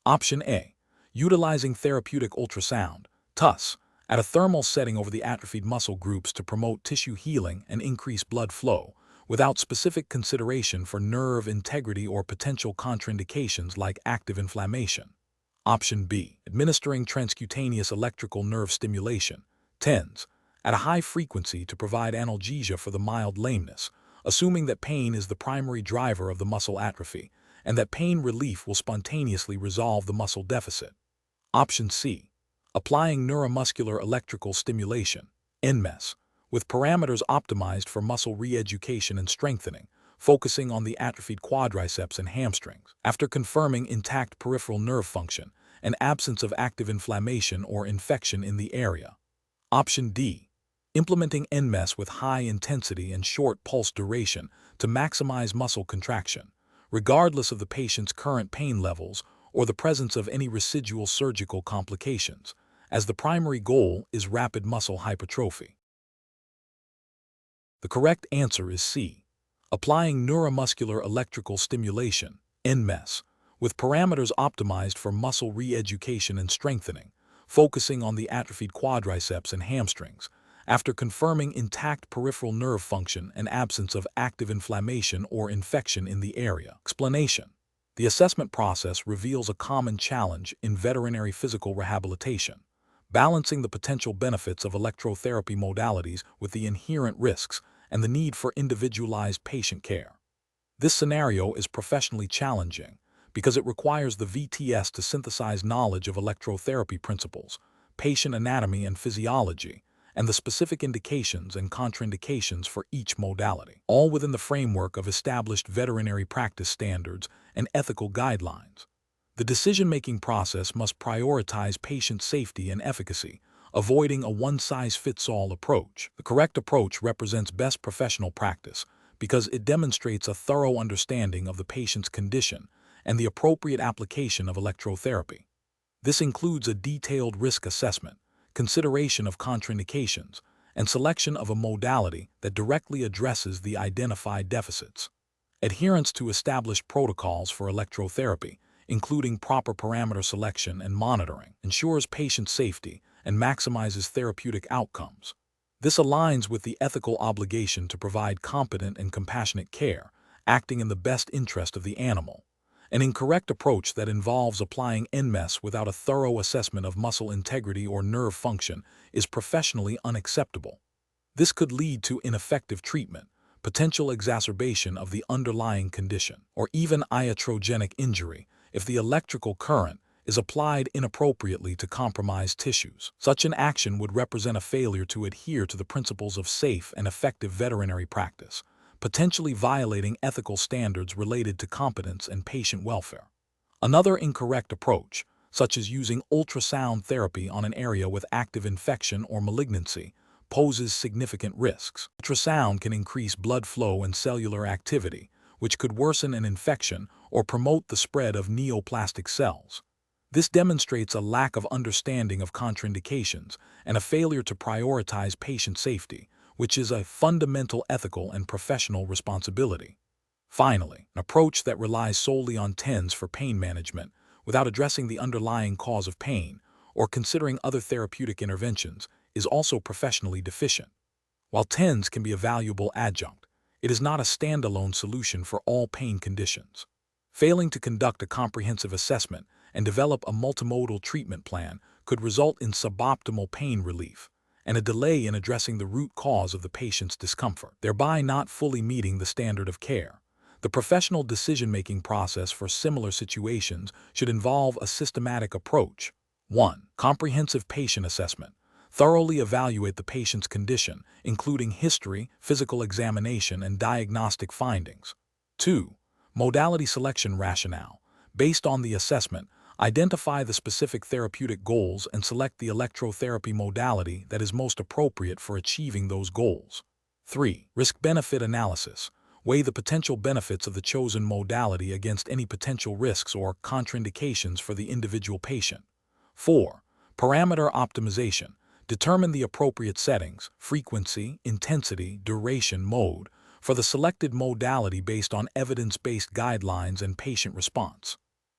Option A. Utilizing therapeutic ultrasound, TUS, at a thermal setting over the atrophied muscle groups to promote tissue healing and increase blood flow, without specific consideration for nerve integrity or potential contraindications like active inflammation. Option B. Administering transcutaneous electrical nerve stimulation, TENS, at a high frequency to provide analgesia for the mild lameness, assuming that pain is the primary driver of the muscle atrophy and that pain relief will spontaneously resolve the muscle deficit. Option C. Applying neuromuscular electrical stimulation, NMES, with parameters optimized for muscle re-education and strengthening, focusing on the atrophied quadriceps and hamstrings, after confirming intact peripheral nerve function and absence of active inflammation or infection in the area. Option D. Implementing NMES with high intensity and short pulse duration to maximize muscle contraction, regardless of the patient's current pain levels or the presence of any residual surgical complications, as the primary goal is rapid muscle hypertrophy. The correct answer is C. Applying neuromuscular electrical stimulation, NMES, with parameters optimized for muscle re-education and strengthening, focusing on the atrophied quadriceps and hamstrings, after confirming intact peripheral nerve function and absence of active inflammation or infection in the area. Explanation. The assessment process reveals a common challenge in veterinary physical rehabilitation, balancing the potential benefits of electrotherapy modalities with the inherent risks and the need for individualized patient care. This scenario is professionally challenging because it requires the VTS to synthesize knowledge of electrotherapy principles, patient anatomy and physiology, and the specific indications and contraindications for each modality, all within the framework of established veterinary practice standards and ethical guidelines. The decision-making process must prioritize patient safety and efficacy, avoiding a one-size-fits-all approach. The correct approach represents best professional practice because it demonstrates a thorough understanding of the patient's condition and the appropriate application of electrotherapy. This includes a detailed risk assessment, consideration of contraindications, and selection of a modality that directly addresses the identified deficits. Adherence to established protocols for electrotherapy, including proper parameter selection and monitoring, ensures patient safety and maximizes therapeutic outcomes. This aligns with the ethical obligation to provide competent and compassionate care, acting in the best interest of the animal. An incorrect approach that involves applying NMES without a thorough assessment of muscle integrity or nerve function is professionally unacceptable. This could lead to ineffective treatment, potential exacerbation of the underlying condition, or even iatrogenic injury if the electrical current is applied inappropriately to compromised tissues. Such an action would represent a failure to adhere to the principles of safe and effective veterinary practice, potentially violating ethical standards related to competence and patient welfare. Another incorrect approach, such as using ultrasound therapy on an area with active infection or malignancy, poses significant risks. Ultrasound can increase blood flow and cellular activity, which could worsen an infection or promote the spread of neoplastic cells. This demonstrates a lack of understanding of contraindications and a failure to prioritize patient safety, which is a fundamental ethical and professional responsibility. Finally, an approach that relies solely on TENS for pain management without addressing the underlying cause of pain or considering other therapeutic interventions is also professionally deficient. While TENS can be a valuable adjunct, it is not a standalone solution for all pain conditions. Failing to conduct a comprehensive assessment and develop a multimodal treatment plan could result in suboptimal pain relief and a delay in addressing the root cause of the patient's discomfort, thereby not fully meeting the standard of care. The professional decision-making process for similar situations should involve a systematic approach. 1. Comprehensive patient assessment. Thoroughly evaluate the patient's condition, including history, physical examination, and diagnostic findings. 2. Modality selection rationale. Based on the assessment, identify the specific therapeutic goals and select the electrotherapy modality that is most appropriate for achieving those goals. 3. Risk-benefit analysis. Weigh the potential benefits of the chosen modality against any potential risks or contraindications for the individual patient. 4. Parameter optimization. Determine the appropriate settings, frequency, intensity, duration, mode, for the selected modality based on evidence-based guidelines and patient response.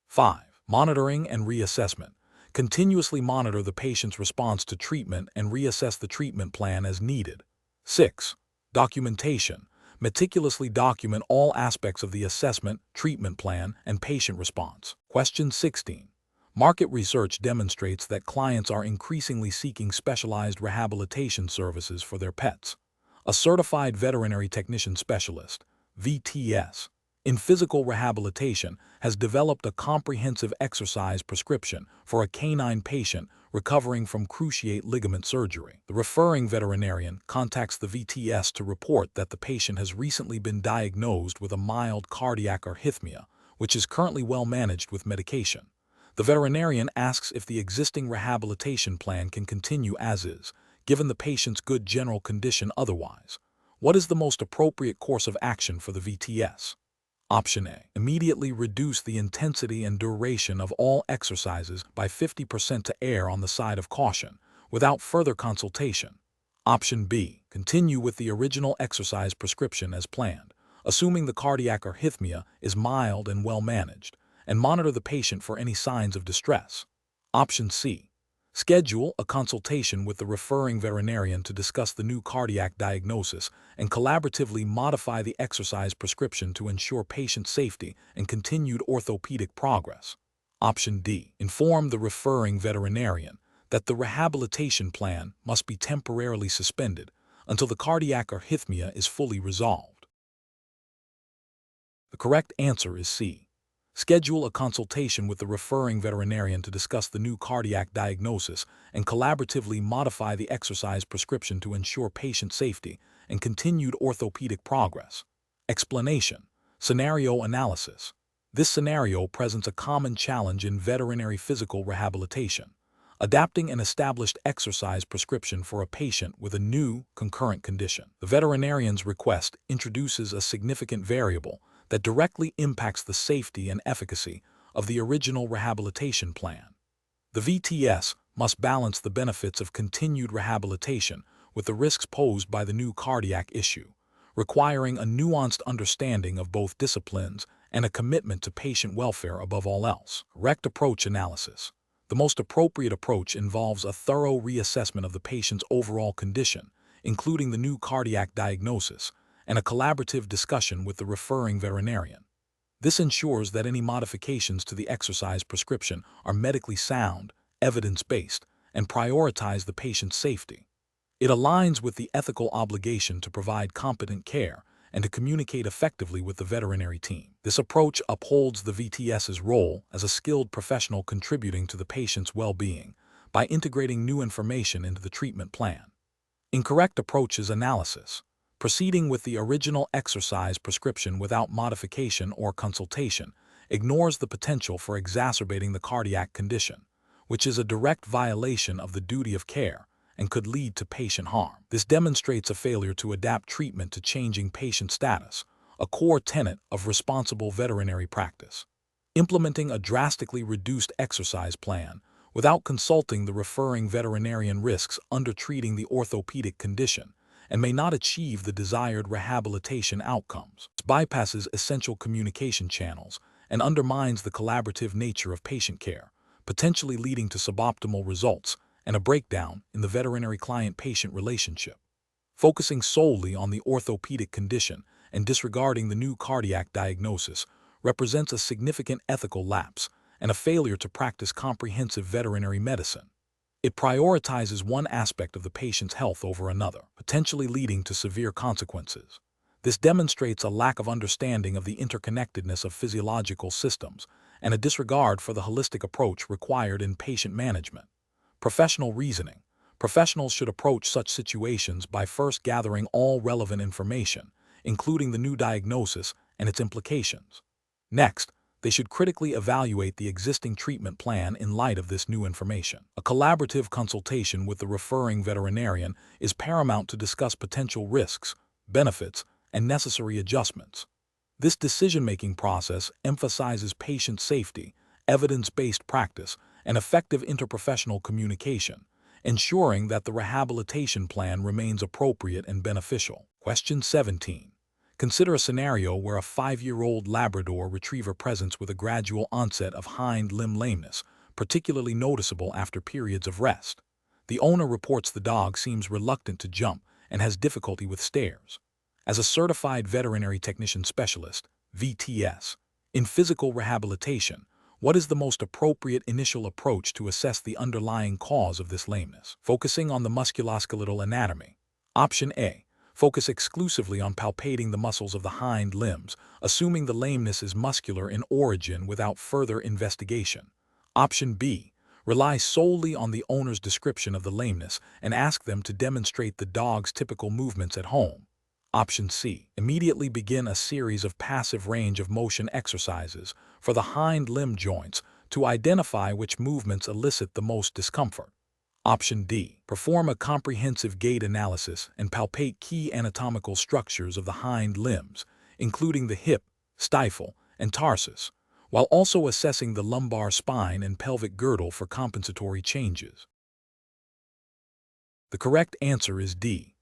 5. Monitoring and reassessment. Continuously monitor the patient's response to treatment and reassess the treatment plan as needed. 6. Documentation. Meticulously document all aspects of the assessment, treatment plan, and patient response. Question 16. Market research demonstrates that clients are increasingly seeking specialized rehabilitation services for their pets. A certified veterinary technician specialist, VTS, in physical rehabilitation has developed a comprehensive exercise prescription for a canine patient recovering from cruciate ligament surgery. The referring veterinarian contacts the VTS to report that the patient has recently been diagnosed with a mild cardiac arrhythmia, which is currently well managed with medication. The veterinarian asks if the existing rehabilitation plan can continue as is, given the patient's good general condition otherwise. What is the most appropriate course of action for the VTS? Option A. Immediately reduce the intensity and duration of all exercises by 50% to err on the side of caution, without further consultation. Option B. Continue with the original exercise prescription as planned, assuming the cardiac arrhythmia is mild and well managed, and monitor the patient for any signs of distress. Option C. Schedule a consultation with the referring veterinarian to discuss the new cardiac diagnosis and collaboratively modify the exercise prescription to ensure patient safety and continued orthopedic progress. Option D. Inform the referring veterinarian that the rehabilitation plan must be temporarily suspended until the cardiac arrhythmia is fully resolved. The correct answer is C. Schedule a consultation with the referring veterinarian to discuss the new cardiac diagnosis and collaboratively modify the exercise prescription to ensure patient safety and continued orthopedic progress. Explanation. Scenario analysis. This scenario presents a common challenge in veterinary physical rehabilitation: adapting an established exercise prescription for a patient with a new, concurrent condition. The veterinarian's request introduces a significant variable that directly impacts the safety and efficacy of the original rehabilitation plan. The VTS must balance the benefits of continued rehabilitation with the risks posed by the new cardiac issue, requiring a nuanced understanding of both disciplines and a commitment to patient welfare above all else. Correct approach analysis. The most appropriate approach involves a thorough reassessment of the patient's overall condition, including the new cardiac diagnosis, and a collaborative discussion with the referring veterinarian. This ensures that any modifications to the exercise prescription are medically sound, evidence-based, and prioritize the patient's safety. It aligns with the ethical obligation to provide competent care and to communicate effectively with the veterinary team. This approach upholds the VTS's role as a skilled professional contributing to the patient's well-being by integrating new information into the treatment plan. Incorrect approaches analysis. Proceeding with the original exercise prescription without modification or consultation ignores the potential for exacerbating the cardiac condition, which is a direct violation of the duty of care and could lead to patient harm. This demonstrates a failure to adapt treatment to changing patient status, a core tenet of responsible veterinary practice. Implementing a drastically reduced exercise plan without consulting the referring veterinarian risks undertreating the orthopedic condition and may not achieve the desired rehabilitation outcomes. It bypasses essential communication channels and undermines the collaborative nature of patient care, potentially leading to suboptimal results and a breakdown in the veterinary client-patient relationship. Focusing solely on the orthopedic condition and disregarding the new cardiac diagnosis represents a significant ethical lapse and a failure to practice comprehensive veterinary medicine. It prioritizes one aspect of the patient's health over another, potentially leading to severe consequences. This demonstrates a lack of understanding of the interconnectedness of physiological systems and a disregard for the holistic approach required in patient management. Professional reasoning. Professionals should approach such situations by first gathering all relevant information, including the new diagnosis and its implications. Next, they should critically evaluate the existing treatment plan in light of this new information. A collaborative consultation with the referring veterinarian is paramount to discuss potential risks, benefits, and necessary adjustments. This decision-making process emphasizes patient safety, evidence-based practice, and effective interprofessional communication, ensuring that the rehabilitation plan remains appropriate and beneficial. Question 17. Consider a scenario where a 5-year-old Labrador Retriever presents with a gradual onset of hind limb lameness, particularly noticeable after periods of rest. The owner reports the dog seems reluctant to jump and has difficulty with stairs. As a certified veterinary technician specialist, VTS, in physical rehabilitation, what is the most appropriate initial approach to assess the underlying cause of this lameness? Focusing on the musculoskeletal anatomy. Option A. Focus exclusively on palpating the muscles of the hind limbs, assuming the lameness is muscular in origin without further investigation. Option B. Rely solely on the owner's description of the lameness and ask them to demonstrate the dog's typical movements at home. Option C. Immediately begin a series of passive range of motion exercises for the hind limb joints to identify which movements elicit the most discomfort. Option D. Perform a comprehensive gait analysis and palpate key anatomical structures of the hind limbs, including the hip, stifle, and tarsus, while also assessing the lumbar spine and pelvic girdle for compensatory changes. The correct answer is D.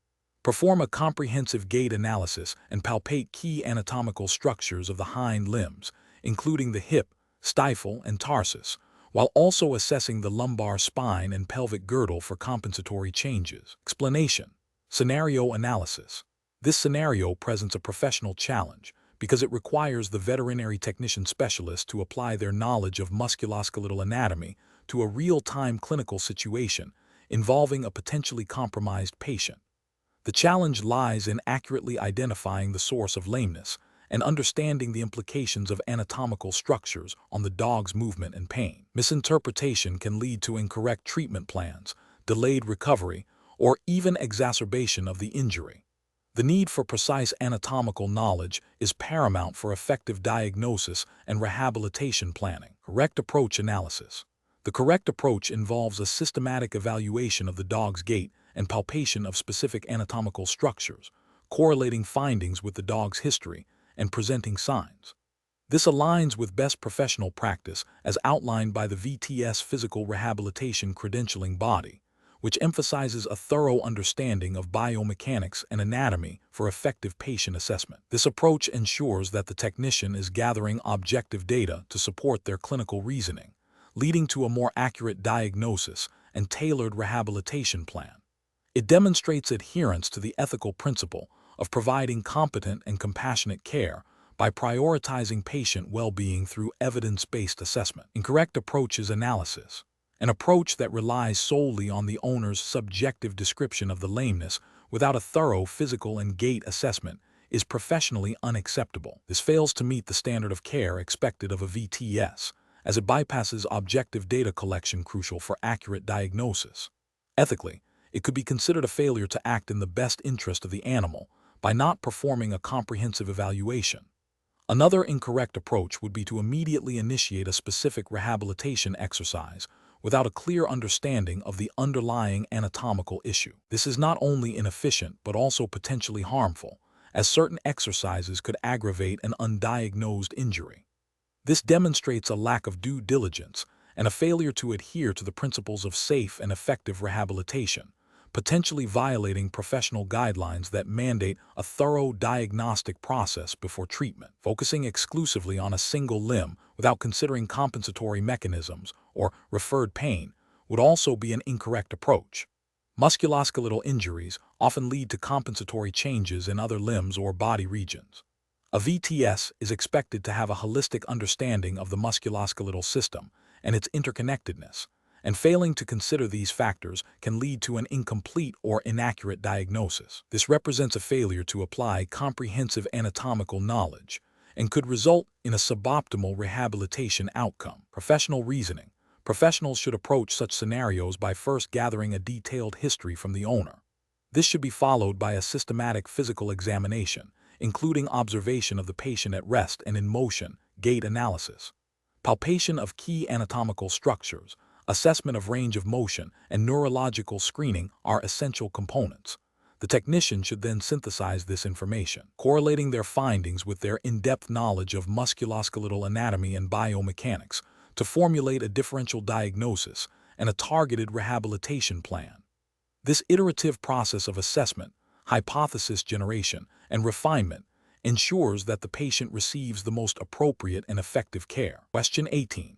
Perform a comprehensive gait analysis and palpate key anatomical structures of the hind limbs, including the hip, stifle, and tarsus, while also assessing the lumbar spine and pelvic girdle for compensatory changes. Explanation: scenario analysis. This scenario presents a professional challenge because it requires the veterinary technician specialist to apply their knowledge of musculoskeletal anatomy to a real-time clinical situation involving a potentially compromised patient. The challenge lies in accurately identifying the source of lameness and understanding the implications of anatomical structures on the dog's movement and pain. Misinterpretation can lead to incorrect treatment plans, delayed recovery, or even exacerbation of the injury. The need for precise anatomical knowledge is paramount for effective diagnosis and rehabilitation planning. Correct approach analysis. The correct approach involves a systematic evaluation of the dog's gait and palpation of specific anatomical structures, correlating findings with the dog's history and presenting signs. This aligns with best professional practice as outlined by the VTS physical rehabilitation credentialing body, which emphasizes a thorough understanding of biomechanics and anatomy for effective patient assessment. This approach ensures that the technician is gathering objective data to support their clinical reasoning, leading to a more accurate diagnosis and tailored rehabilitation plan. It demonstrates adherence to the ethical principle of providing competent and compassionate care by prioritizing patient well-being through evidence-based assessment. Incorrect approach is analysis. An approach that relies solely on the owner's subjective description of the lameness without a thorough physical and gait assessment is professionally unacceptable. This fails to meet the standard of care expected of a VTS, as it bypasses objective data collection crucial for accurate diagnosis. Ethically, it could be considered a failure to act in the best interest of the animal by not performing a comprehensive evaluation. Another incorrect approach would be to immediately initiate a specific rehabilitation exercise without a clear understanding of the underlying anatomical issue. This is not only inefficient but also potentially harmful, as certain exercises could aggravate an undiagnosed injury. This demonstrates a lack of due diligence and a failure to adhere to the principles of safe and effective rehabilitation, potentially violating professional guidelines that mandate a thorough diagnostic process before treatment. Focusing exclusively on a single limb without considering compensatory mechanisms or referred pain would also be an incorrect approach. Musculoskeletal injuries often lead to compensatory changes in other limbs or body regions. A VTS is expected to have a holistic understanding of the musculoskeletal system and its interconnectedness, and failing to consider these factors can lead to an incomplete or inaccurate diagnosis. This represents a failure to apply comprehensive anatomical knowledge and could result in a suboptimal rehabilitation outcome. Professional reasoning. Professionals should approach such scenarios by first gathering a detailed history from the owner. This should be followed by a systematic physical examination, including observation of the patient at rest and in motion, gait analysis, palpation of key anatomical structures, assessment of range of motion, and neurological screening are essential components. The technician should then synthesize this information, correlating their findings with their in-depth knowledge of musculoskeletal anatomy and biomechanics to formulate a differential diagnosis and a targeted rehabilitation plan. This iterative process of assessment, hypothesis generation, and refinement ensures that the patient receives the most appropriate and effective care. Question 18.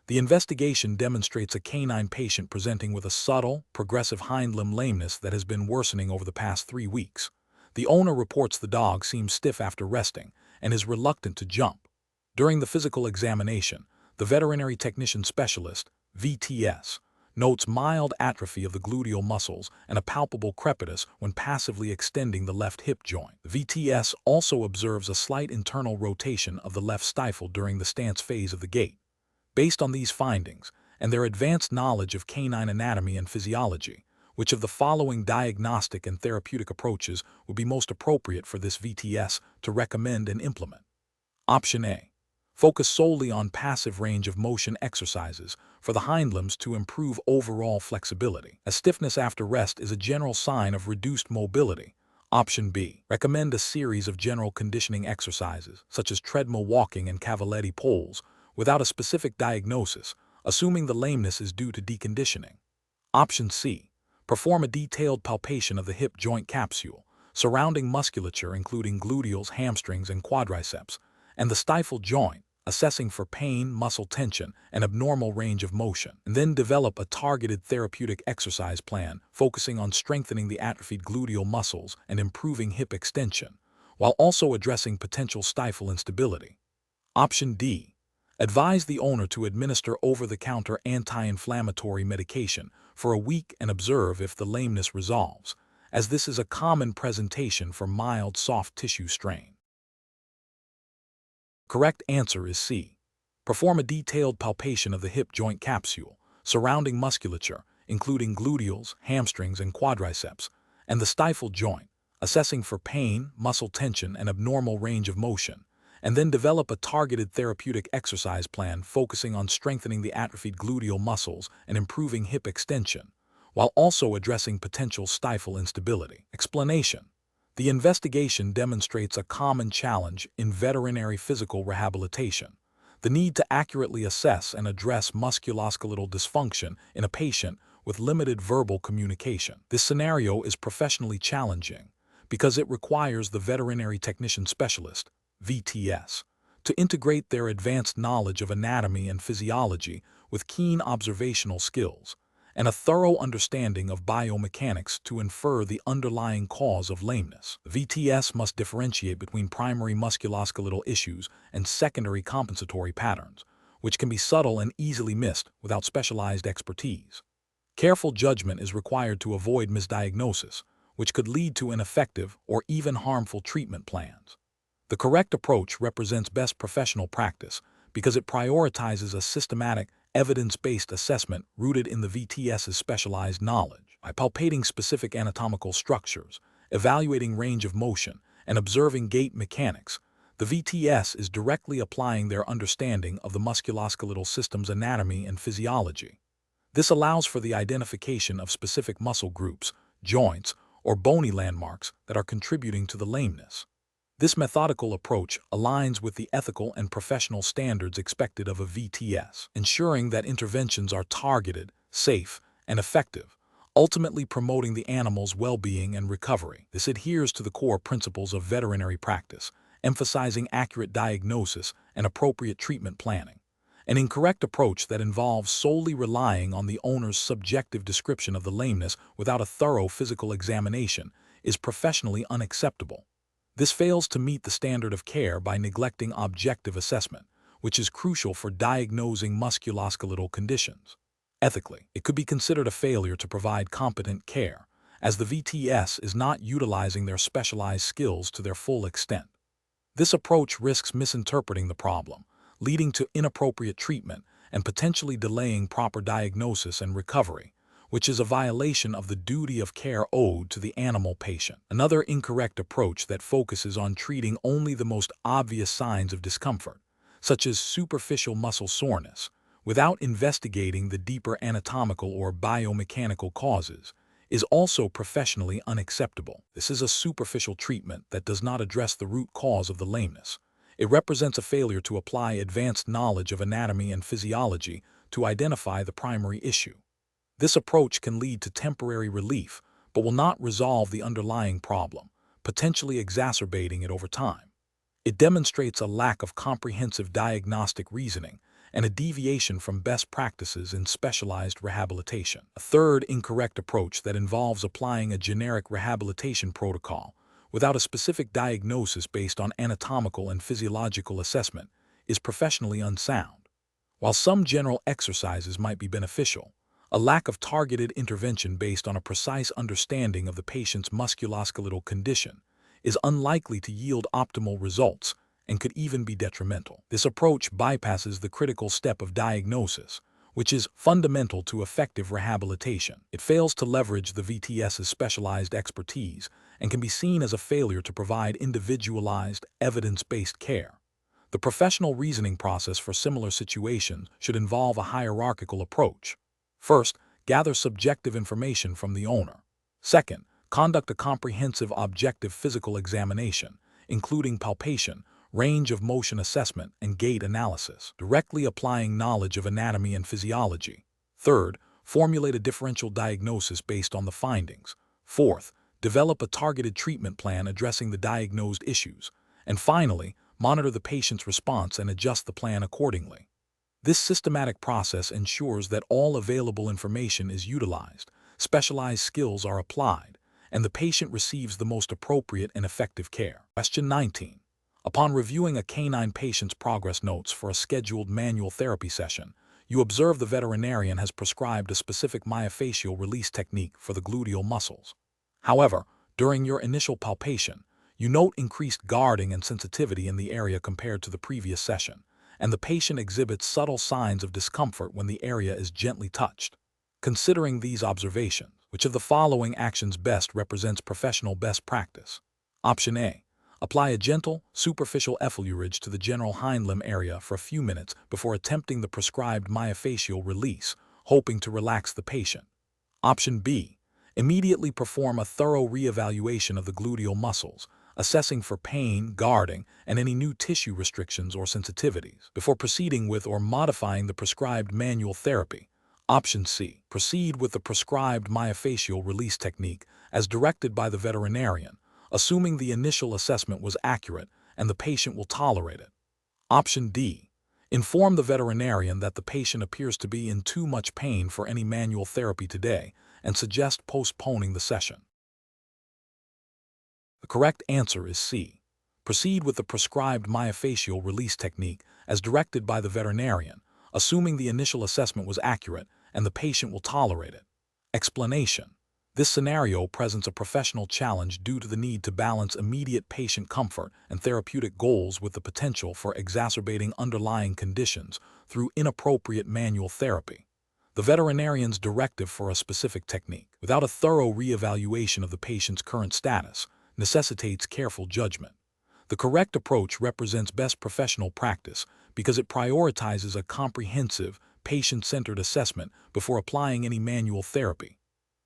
The investigation demonstrates a canine patient presenting with a subtle, progressive hind limb lameness that has been worsening over the past 3 weeks. The owner reports the dog seems stiff after resting and is reluctant to jump. During the physical examination, the veterinary technician specialist, VTS, notes mild atrophy of the gluteal muscles and a palpable crepitus when passively extending the left hip joint. The VTS also observes a slight internal rotation of the left stifle during the stance phase of the gait. Based on these findings and their advanced knowledge of canine anatomy and physiology, which of the following diagnostic and therapeutic approaches would be most appropriate for this VTS to recommend and implement? Option A. Focus solely on passive range of motion exercises for the hind limbs to improve overall flexibility. As stiffness after rest is a general sign of reduced mobility, Option B. Recommend a series of general conditioning exercises, such as treadmill walking and cavaletti poles, without a specific diagnosis, assuming the lameness is due to deconditioning. Option C. Perform a detailed palpation of the hip joint capsule, surrounding musculature including gluteals, hamstrings, and quadriceps, and the stifle joint, assessing for pain, muscle tension, and abnormal range of motion. And then develop a targeted therapeutic exercise plan focusing on strengthening the atrophied gluteal muscles and improving hip extension, while also addressing potential stifle instability. Option D. Advise the owner to administer over-the-counter anti-inflammatory medication for a week and observe if the lameness resolves, as this is a common presentation for mild soft tissue strain. Correct answer is C. Perform a detailed palpation of the hip joint capsule, surrounding musculature, including gluteals, hamstrings, and quadriceps, and the stifle joint, assessing for pain, muscle tension, and abnormal range of motion, and then develop a targeted therapeutic exercise plan focusing on strengthening the atrophied gluteal muscles and improving hip extension, while also addressing potential stifle instability. Explanation. The investigation demonstrates a common challenge in veterinary physical rehabilitation: the need to accurately assess and address musculoskeletal dysfunction in a patient with limited verbal communication. This scenario is professionally challenging because it requires the veterinary technician specialist, VTS, to integrate their advanced knowledge of anatomy and physiology with keen observational skills and a thorough understanding of biomechanics to infer the underlying cause of lameness. The VTS must differentiate between primary musculoskeletal issues and secondary compensatory patterns, which can be subtle and easily missed without specialized expertise. Careful judgment is required to avoid misdiagnosis, which could lead to ineffective or even harmful treatment plans. The correct approach represents best professional practice because it prioritizes a systematic, evidence-based assessment rooted in the VTS's specialized knowledge. By palpating specific anatomical structures, evaluating range of motion, and observing gait mechanics, the VTS is directly applying their understanding of the musculoskeletal system's anatomy and physiology. This allows for the identification of specific muscle groups, joints, or bony landmarks that are contributing to the lameness. This methodical approach aligns with the ethical and professional standards expected of a VTS, ensuring that interventions are targeted, safe, and effective, ultimately promoting the animal's well-being and recovery. This adheres to the core principles of veterinary practice, emphasizing accurate diagnosis and appropriate treatment planning. An incorrect approach that involves solely relying on the owner's subjective description of the lameness without a thorough physical examination is professionally unacceptable. This fails to meet the standard of care by neglecting objective assessment, which is crucial for diagnosing musculoskeletal conditions. Ethically, it could be considered a failure to provide competent care, as the VTS is not utilizing their specialized skills to their full extent. This approach risks misinterpreting the problem, leading to inappropriate treatment and potentially delaying proper diagnosis and recovery, which is a violation of the duty of care owed to the animal patient. Another incorrect approach that focuses on treating only the most obvious signs of discomfort, such as superficial muscle soreness, without investigating the deeper anatomical or biomechanical causes, is also professionally unacceptable. This is a superficial treatment that does not address the root cause of the lameness. It represents a failure to apply advanced knowledge of anatomy and physiology to identify the primary issue. This approach can lead to temporary relief, but will not resolve the underlying problem, potentially exacerbating it over time. It demonstrates a lack of comprehensive diagnostic reasoning and a deviation from best practices in specialized rehabilitation. A third incorrect approach that involves applying a generic rehabilitation protocol without a specific diagnosis based on anatomical and physiological assessment is professionally unsound. While some general exercises might be beneficial, a lack of targeted intervention based on a precise understanding of the patient's musculoskeletal condition is unlikely to yield optimal results and could even be detrimental. This approach bypasses the critical step of diagnosis, which is fundamental to effective rehabilitation. It fails to leverage the VTS's specialized expertise and can be seen as a failure to provide individualized, evidence-based care. The professional reasoning process for similar situations should involve a hierarchical approach. First, gather subjective information from the owner. Second, Conduct a comprehensive objective physical examination, including palpation, range of motion assessment, and gait analysis, directly applying knowledge of anatomy and physiology. Third, formulate a differential diagnosis based on the findings. Fourth, develop a targeted treatment plan addressing the diagnosed issues. And finally, monitor the patient's response and adjust the plan accordingly. This systematic process ensures that all available information is utilized, specialized skills are applied, and the patient receives the most appropriate and effective care. Question 19. Upon reviewing a canine patient's progress notes for a scheduled manual therapy session, you observe the veterinarian has prescribed a specific myofascial release technique for the gluteal muscles. However, during your initial palpation, you note increased guarding and sensitivity in the area compared to the previous session, and the patient exhibits subtle signs of discomfort when the area is gently touched. Considering these observations, which of the following actions best represents professional best practice? Option A. Apply a gentle, superficial effleurage to the general hind limb area for a few minutes before attempting the prescribed myofascial release, hoping to relax the patient. Option B. Immediately perform a thorough reevaluation of the gluteal muscles, assessing for pain, guarding, and any new tissue restrictions or sensitivities, before proceeding with or modifying the prescribed manual therapy. Option C. Proceed with the prescribed myofascial release technique as directed by the veterinarian, assuming the initial assessment was accurate and the patient will tolerate it. Option D. Inform the veterinarian that the patient appears to be in too much pain for any manual therapy today and suggest postponing the session. The correct answer is C. Proceed with the prescribed myofascial release technique as directed by the veterinarian, assuming the initial assessment was accurate and the patient will tolerate it. Explanation. This scenario presents a professional challenge due to the need to balance immediate patient comfort and therapeutic goals with the potential for exacerbating underlying conditions through inappropriate manual therapy. The veterinarian's directive for a specific technique, without a thorough reevaluation of the patient's current status, necessitates careful judgment. The correct approach represents best professional practice because it prioritizes a comprehensive, patient-centered assessment before applying any manual therapy.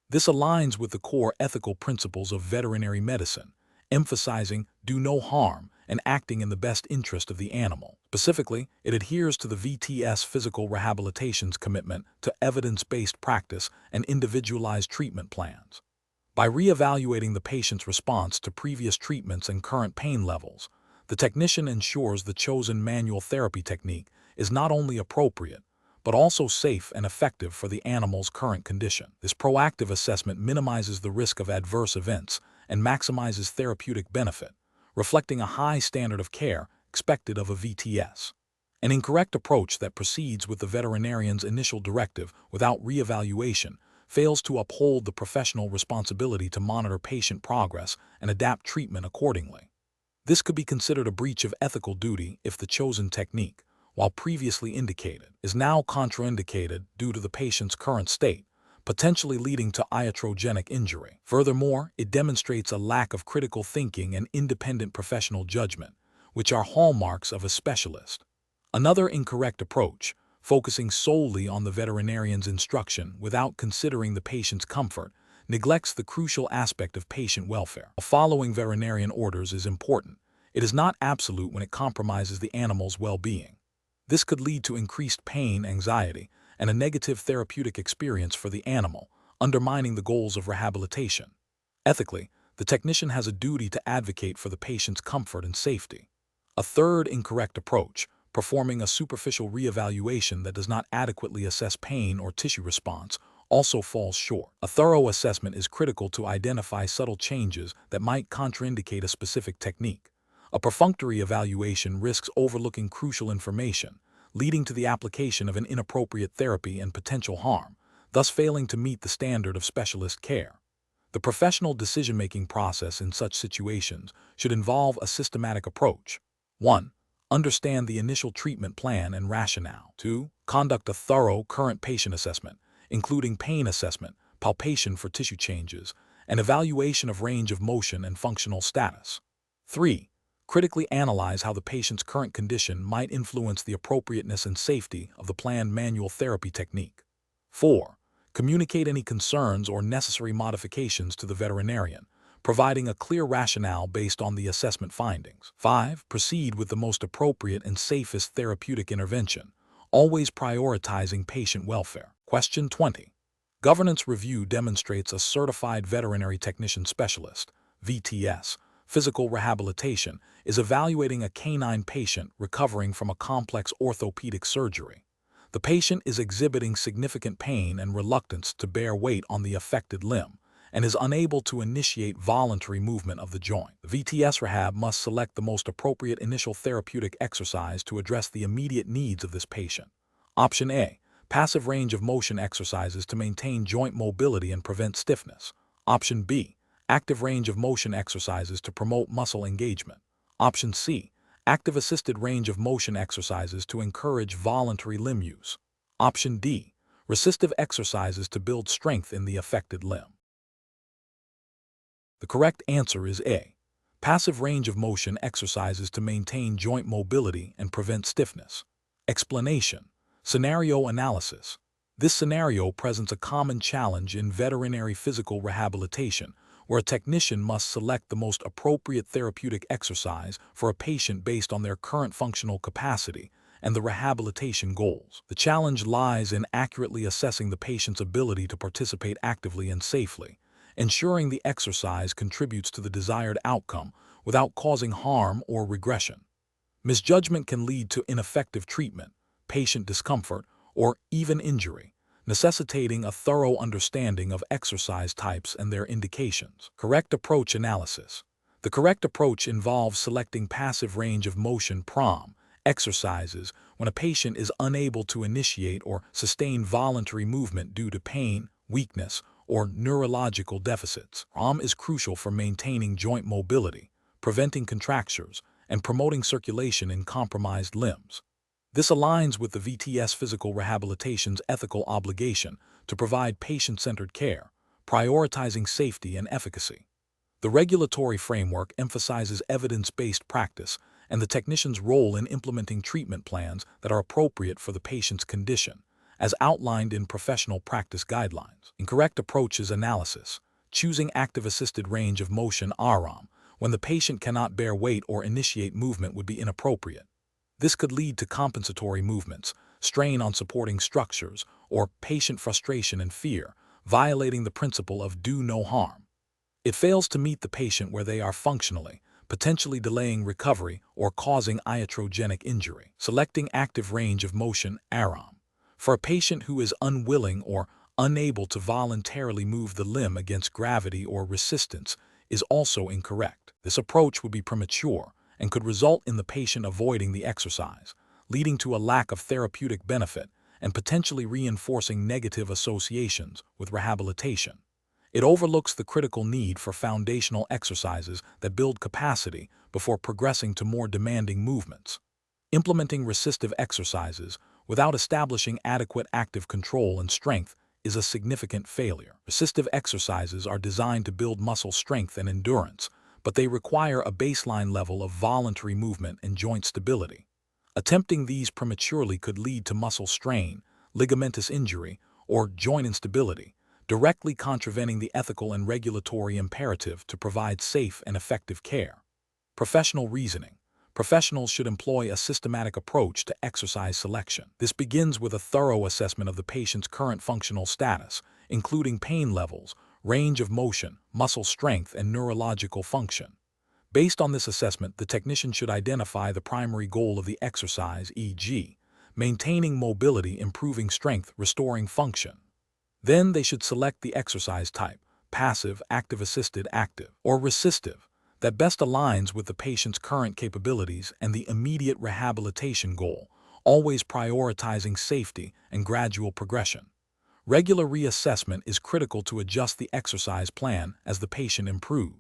This aligns with the core ethical principles of veterinary medicine, emphasizing do no harm and acting in the best interest of the animal. Specifically, it adheres to the VTS physical rehabilitation's commitment to evidence-based practice and individualized treatment plans. By reevaluating the patient's response to previous treatments and current pain levels, the technician ensures the chosen manual therapy technique is not only appropriate, but also safe and effective for the animal's current condition. This proactive assessment minimizes the risk of adverse events and maximizes therapeutic benefit, reflecting a high standard of care expected of a VTS. An incorrect approach that proceeds with the veterinarian's initial directive without reevaluation fails to uphold the professional responsibility to monitor patient progress and adapt treatment accordingly. This could be considered a breach of ethical duty if the chosen technique, while previously indicated, is now contraindicated due to the patient's current state, potentially leading to iatrogenic injury. Furthermore, it demonstrates a lack of critical thinking and independent professional judgment, which are hallmarks of a specialist. Another incorrect approach, focusing solely on the veterinarian's instruction without considering the patient's comfort, neglects the crucial aspect of patient welfare. Following veterinarian orders is important. It is not absolute when it compromises the animal's well-being. This could lead to increased pain, anxiety, and a negative therapeutic experience for the animal, undermining the goals of rehabilitation. Ethically, the technician has a duty to advocate for the patient's comfort and safety. A third incorrect approach, performing a superficial reevaluation that does not adequately assess pain or tissue response, also falls short. A thorough assessment is critical to identify subtle changes that might contraindicate a specific technique. A perfunctory evaluation risks overlooking crucial information, leading to the application of an inappropriate therapy and potential harm, thus failing to meet the standard of specialist care. The professional decision-making process in such situations should involve a systematic approach. 1. Understand the initial treatment plan and rationale. 2. Conduct a thorough current patient assessment, including pain assessment, palpation for tissue changes, and evaluation of range of motion and functional status. 3. Critically analyze how the patient's current condition might influence the appropriateness and safety of the planned manual therapy technique. 4. Communicate any concerns or necessary modifications to the veterinarian, providing a clear rationale based on the assessment findings. 5. Proceed with the most appropriate and safest therapeutic intervention, always prioritizing patient welfare. Question 20. Governance review demonstrates a certified veterinary technician specialist, VTS, physical rehabilitation, is evaluating a canine patient recovering from a complex orthopedic surgery. The patient is exhibiting significant pain and reluctance to bear weight on the affected limb and is unable to initiate voluntary movement of the joint. The VTS rehab must select the most appropriate initial therapeutic exercise to address the immediate needs of this patient. Option A. Passive range of motion exercises to maintain joint mobility and prevent stiffness. Option B. Active range of motion exercises to promote muscle engagement. Option C. Active assisted range of motion exercises to encourage voluntary limb use. Option D. Resistive exercises to build strength in the affected limb. The correct answer is A. Passive range of motion exercises to maintain joint mobility and prevent stiffness. Explanation. Scenario analysis. This scenario presents a common challenge in veterinary physical rehabilitation, where a technician must select the most appropriate therapeutic exercise for a patient based on their current functional capacity and the rehabilitation goals. The challenge lies in accurately assessing the patient's ability to participate actively and safely, ensuring the exercise contributes to the desired outcome without causing harm or regression. Misjudgment can lead to ineffective treatment, patient discomfort, or even injury, necessitating a thorough understanding of exercise types and their indications. Correct approach analysis. The correct approach involves selecting passive range of motion (PROM) exercises when a patient is unable to initiate or sustain voluntary movement due to pain, weakness, or neurological deficits. PROM is crucial for maintaining joint mobility, preventing contractures, and promoting circulation in compromised limbs. This aligns with the VTS physical rehabilitation's ethical obligation to provide patient-centered care, prioritizing safety and efficacy. The regulatory framework emphasizes evidence-based practice and the technician's role in implementing treatment plans that are appropriate for the patient's condition, as outlined in professional practice guidelines. Incorrect approaches analysis. Choosing active assisted range of motion (ARAM) when the patient cannot bear weight or initiate movement would be inappropriate. This could lead to compensatory movements, strain on supporting structures, or patient frustration and fear, violating the principle of do no harm. It fails to meet the patient where they are functionally, potentially delaying recovery or causing iatrogenic injury. Selecting active range of motion (ARAM) for a patient who is unwilling or unable to voluntarily move the limb against gravity or resistance is also incorrect. This approach would be premature and could result in the patient avoiding the exercise, leading to a lack of therapeutic benefit and potentially reinforcing negative associations with rehabilitation. It overlooks the critical need for foundational exercises that build capacity before progressing to more demanding movements. Implementing resistive exercises without establishing adequate active control and strength is a significant failure. Resistive exercises are designed to build muscle strength and endurance, but they require a baseline level of voluntary movement and joint stability. Attempting these prematurely could lead to muscle strain, ligamentous injury, or joint instability, directly contravening the ethical and regulatory imperative to provide safe and effective care. Professional reasoning. Professionals should employ a systematic approach to exercise selection. This begins with a thorough assessment of the patient's current functional status, including pain levels, range of motion, muscle strength, and neurological function. Based on this assessment, the technician should identify the primary goal of the exercise, e.g., maintaining mobility, improving strength, restoring function. Then they should select the exercise type, passive, active-assisted, active, or resistive, that best aligns with the patient's current capabilities and the immediate rehabilitation goal, always prioritizing safety and gradual progression. Regular reassessment is critical to adjust the exercise plan as the patient improves.